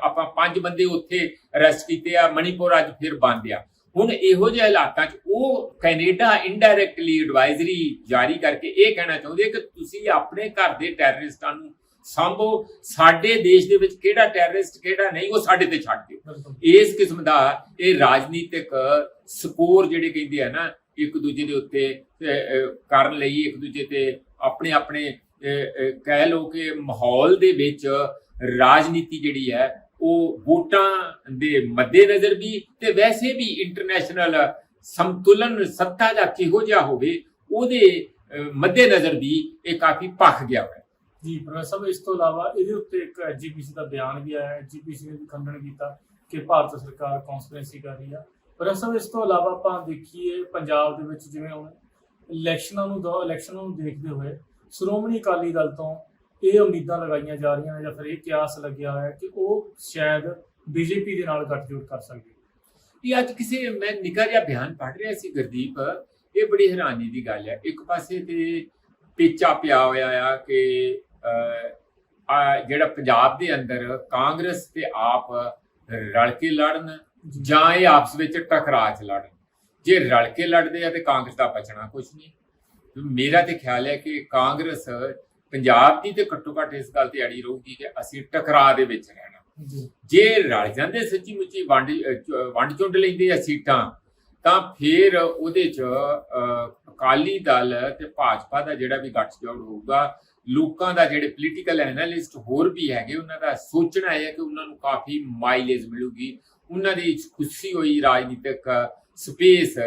ਆਪਾਂ 5 ਬੰਦੇ ਉੱਥੇ ਅਰੈਸਟ ਕੀਤੇ ਆ, ਮਣੀਪੁਰ ਅੱਜ ਫਿਰ ਬੰਦ ਆ। ਹੁਣ ਇਹੋ ਜਿਹੇ ਹਾਲਾਤਾਂ 'ਚ ਉਹ ਕੈਨੇਡਾ ਇਨਡਾਇਰੈਕਟਲੀ ਐਡਵਾਈਜ਼ਰੀ ਜਾਰੀ ਕਰਕੇ ਇਹ ਕਹਿਣਾ ਚਾਹੁੰਦੇ ਕਿ ਤੁਸੀਂ ਆਪਣੇ ਘਰ ਦੇ ਟੈਰਰਿਸਟਾਂ ਨੂੰ ਸਾਂਭੋ, ਸਾਡੇ ਦੇਸ਼ ਦੇ ਵਿੱਚ ਕਿਹੜਾ ਟੈਰਰਿਸਟ ਕਿਹੜਾ ਨਹੀਂ ਉਹ ਸਾਡੇ ਤੇ ਛੱਡ ਦਿਓ। ਇਸ ਕਿਸਮ ਦਾ ਇਹ ਰਾਜਨੀਤਿਕ ਸਕੋਰ ਜਿਹੜੇ ਕਹਿੰਦੇ ਆ ਨਾ ਇੱਕ ਦੂਜੇ ਦੇ ਉੱਤੇ ਕਰਨ ਲਈ, ਇੱਕ ਦੂਜੇ ਤੇ ਆਪਣੇ ਆਪਣੇ ਕਹਿ ਲਓ ਕਿ ਮਾਹੌਲ ਦੇ ਵਿੱਚ ਰਾਜਨੀਤੀ ਜਿਹੜੀ ਹੈ ਉਹ ਵੋਟਾਂ ਦੇ ਮੱਦੇਨਜ਼ਰ ਵੀ ਤੇ ਵੈਸੇ ਵੀ ਇੰਟਰਨੈਸ਼ਨਲ ਸੰਤੁਲਨ ਸੱਤਾ ਦਾ ਕਿਹੋ ਜਿਹਾ ਹੋਵੇ ਉਹਦੇ ਮੱਦੇਨਜ਼ਰ ਵੀ ਇਹ ਕਾਫੀ ਭਖ ਗਿਆ ਹੋਇਆ
ਜੀ। ਪ੍ਰੋਫੈਸਰ ਸਾਹਿਬ, ਇਸ ਤੋਂ ਇਲਾਵਾ ਇਹਦੇ ਉੱਤੇ ਇੱਕ ਐਜੀਪੀਸੀ ਦਾ ਬਿਆਨ ਵੀ ਆਇਆ। ਐਜੀਪੀਸੀ ਨੇ ਵੀ ਖੰਡਨ ਕੀਤਾ ਕਿ ਭਾਰਤ ਸਰਕਾਰ ਕੌਂਸਪੀਰੇਸੀ ਕਰ ਰਹੀ ਆ। ਪ੍ਰੋਫੈਸਰ ਸਾਹਿਬ, ਇਸ ਤੋਂ ਇਲਾਵਾ ਆਪਾਂ ਦੇਖੀਏ ਪੰਜਾਬ ਦੇ ਵਿੱਚ ਜਿਵੇਂ ਹੁਣ ਇਲੈਕਸ਼ਨਾਂ ਨੂੰ ਦੇਖਦੇ ਹੋਏ ਸ਼੍ਰੋਮਣੀ ਅਕਾਲੀ ਦਲ ਤੋਂ ਇਹ ਉਮੀਦਾਂ ਲਗਾਈਆਂ ਜਾ ਰਹੀਆਂ ਨੇ ਜਾਂ ਫਿਰ ਇਹ ਕਿਆਸ ਲੱਗਿਆ ਹੋਇਆ ਕਿ ਉਹ ਸ਼ਾਇਦ ਬੀਜੇਪੀ ਦੇ ਨਾਲ ਗੱਠਜੋੜ ਕਰ ਸਕਦੀ ਹੈ।
ਇਹ ਅੱਜ ਮੈਂ ਨਿੱਕਾ ਜਿਹਾ ਬਿਆਨ ਪੜ੍ਹ ਰਿਹਾ ਸੀ ਗੁਰਦੀਪ, ਇਹ ਬੜੀ ਹੈਰਾਨੀ ਦੀ ਗੱਲ ਹੈ। ਇੱਕ ਪਾਸੇ ਤੇ ਪੇਚਾ ਪਿਆ ਹੋਇਆ ਆ ਕਿ ਜਿਹੜਾ ਪੰਜਾਬ ਦੇ ਅੰਦਰ ਕਾਂਗਰਸ ਤੇ ਆਪ ਰਲ ਕੇ ਲੜਨ ਜਾਂ ਇਹ ਆਪਸ ਵਿੱਚ ਟਕਰਾ ਚ ਲੜਨ। ਜੇ ਰਲ ਕੇ ਲੜਦੇ ਆ ਤੇ ਕਾਂਗਰਸ ਦਾ ਬਚਣਾ ਕੁਝ ਨਹੀਂ। ਮੇਰਾ ਤੇ ਖਿਆਲ ਹੈ ਕਿ ਕਾਂਗਰਸ ਪੰਜਾਬ ਦੀ ਤੇ ਘੱਟੋ ਘੱਟ ਇਸ ਗੱਲ ਤੇ ਅੜੀ ਰਹੂਗੀ ਕਿ ਅਸੀਂ ਟਕਰਾਅ ਦੇ ਵਿੱਚ ਰਹਿਣਾ। ਜੇ ਰਲ ਜਾਂਦੇ ਸੱਚੀ ਮੁੱਚੀ ਵੰਡ ਚੁੰਡ ਲੈਂਦੇ ਆ ਸੀਟਾਂ, ਤਾਂ ਫਿਰ ਉਹਦੇ 'ਚ ਅਕਾਲੀ ਦਲ ਤੇ ਭਾਜਪਾ ਦਾ ਜਿਹੜਾ ਵੀ ਗੱਠਜੋੜ ਹੋਊਗਾ, ਲੋਕਾਂ ਦਾ ਜਿਹੜੇ ਪੋਲੀਟੀਕਲ ਐਨਾਲਿਸਟ ਹੋਰ ਵੀ ਹੈਗੇ ਉਹਨਾਂ ਦਾ ਸੋਚਣਾ ਹੈ ਕਿ ਉਹਨਾਂ ਨੂੰ ਕਾਫੀ ਮਾਈਲੇਜ ਮਿਲੂਗੀ, ਉਹਨਾਂ ਦੀ ਖੁਸ਼ੀ ਹੋਈ ਰਾਜਨੀਤਿਕ ਸਪੇਸ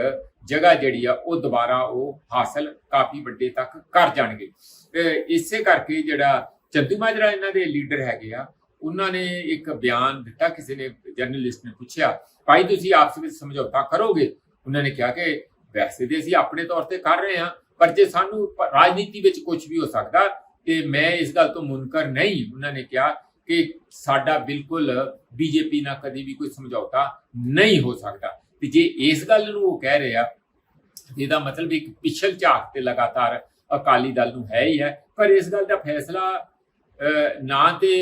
ਜਗ੍ਹਾ ਜਿਹੜੀ ਆ ਉਹ ਦੁਬਾਰਾ ਉਹ ਹਾਸਲ ਕਾਫੀ ਵੱਡੇ ਤੱਕ ਕਰ ਜਾਣਗੇ। ਇਸੇ ਕਰਕੇ ਜਿਹੜਾ ਚੰਦੂਮਾਜਰਾ ਇਹਨਾਂ ਦੇ ਲੀਡਰ ਹੈਗੇ ਆ, ਉਹਨਾਂ ਨੇ ਇੱਕ ਬਿਆਨ ਦਿੱਤਾ। ਕਿਸੇ ਨੇ ਜਰਨਲਿਸਟ ਨੇ ਪੁੱਛਿਆ ਭਾਈ ਤੁਸੀਂ ਆਪਸ ਵਿੱਚ ਸਮਝੌਤਾ ਕਰੋਗੇ? ਉਹਨਾਂ ਨੇ ਕਿਹਾ ਕਿ ਵੈਸੇ ਤੇ ਅਸੀਂ ਆਪਣੇ ਤੌਰ ਤੇ ਕਰ ਰਹੇ ਹਾਂ, ਪਰ ਜੇ ਸਾਨੂੰ ਰਾਜਨੀਤੀ ਵਿੱਚ ਕੁਝ ਵੀ ਹੋ ਸਕਦਾ ਤੇ ਮੈਂ ਇਸ ਗੱਲ ਤੋਂ ਮੁਨਕਰ ਨਹੀਂ। ਉਹਨਾਂ ਨੇ ਕਿਹਾ ਕਿ ਸਾਡਾ ਬਿਲਕੁਲ ਬੀਜੇਪੀ ਨਾਲ ਕਦੀ ਵੀ ਕੋਈ ਸਮਝੌਤਾ ਨਹੀਂ ਹੋ ਸਕਦਾ। ਤੇ ਜੇ ਇਸ ਗੱਲ ਨੂੰ ਉਹ ਕਹਿ ਰਹੇ ਆ, ਇਹਦਾ ਮਤਲਬ ਇੱਕ ਪਿਛਲ ਝਾਕ ਤੇ ਲਗਾਤਾਰ ਅਕਾਲੀ ਦਲ ਨੂੰ ਹੈ ਹੀ ਹੈ। ਪਰ ਇਸ ਗੱਲ ਦਾ ਫੈਸਲਾ ਨਾ ਤੇ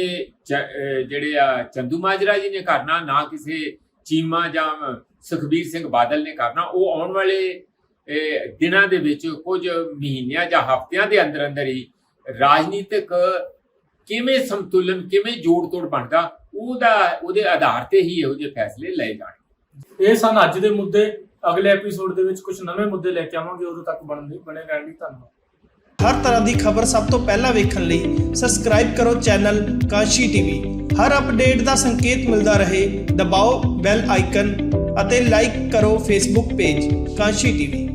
ਜਿਹੜੇ ਆ ਚੰਦੂਮਾਜਰਾ ਜੀ ਨੇ ਕਰਨਾ, ਨਾ ਕਿਸੇ ਚੀਮਾ ਜਾਂ ਸੁਖਬੀਰ ਸਿੰਘ ਬਾਦਲ ਨੇ ਕਰਨਾ। ਉਹ ਆਉਣ ਵਾਲੇ ਦਿਨਾਂ ਦੇ ਵਿੱਚ ਕੁਝ ਮਹੀਨਿਆਂ ਜਾਂ ਹਫ਼ਤਿਆਂ ਦੇ ਅੰਦਰ ਅੰਦਰ ਹੀ ਰਾਜਨੀਤਿਕ ਕਿਵੇਂ ਸੰਤੁਲਨ, ਕਿਵੇਂ ਜੋੜ ਤੋੜ ਬਣਦਾ, ਉਹਦੇ ਆਧਾਰ ਤੇ ਹੀ ਇਹੋ ਜਿਹੇ ਫੈਸਲੇ ਲਏ ਜਾਣਗੇ।
ਇਹ ਸਨ ਅੱਜ ਦੇ ਮੁੱਦੇ। ਅਗਲੇ ਐਪੀਸੋਡ ਦੇ ਵਿੱਚ ਕੁਝ ਨਵੇਂ ਮੁੱਦੇ ਲੈ ਕੇ ਆਵਾਂਗੇ। ਉਦੋਂ ਤੱਕ ਬਣੇ ਰਹਿਣ ਲਈ ਧੰਨਵਾਦ।
ਹਰ ਤਰ੍ਹਾਂ ਦੀ ਖਬਰ ਸਭ ਤੋਂ ਪਹਿਲਾਂ ਵੇਖਣ ਲਈ ਸਬਸਕ੍ਰਾਈਬ ਕਰੋ ਚੈਨਲ ਕਾਂਸ਼ੀ ਟੀਵੀ। ਹਰ ਅਪਡੇਟ ਦਾ ਸੰਕੇਤ ਮਿਲਦਾ ਰਹੇ, ਦਬਾਓ ਬੈਲ ਆਈਕਨ ਅਤੇ ਲਾਈਕ ਕਰੋ ਫੇਸਬੁੱਕ ਪੇਜ ਕਾਂਸ਼ੀ ਟੀਵੀ।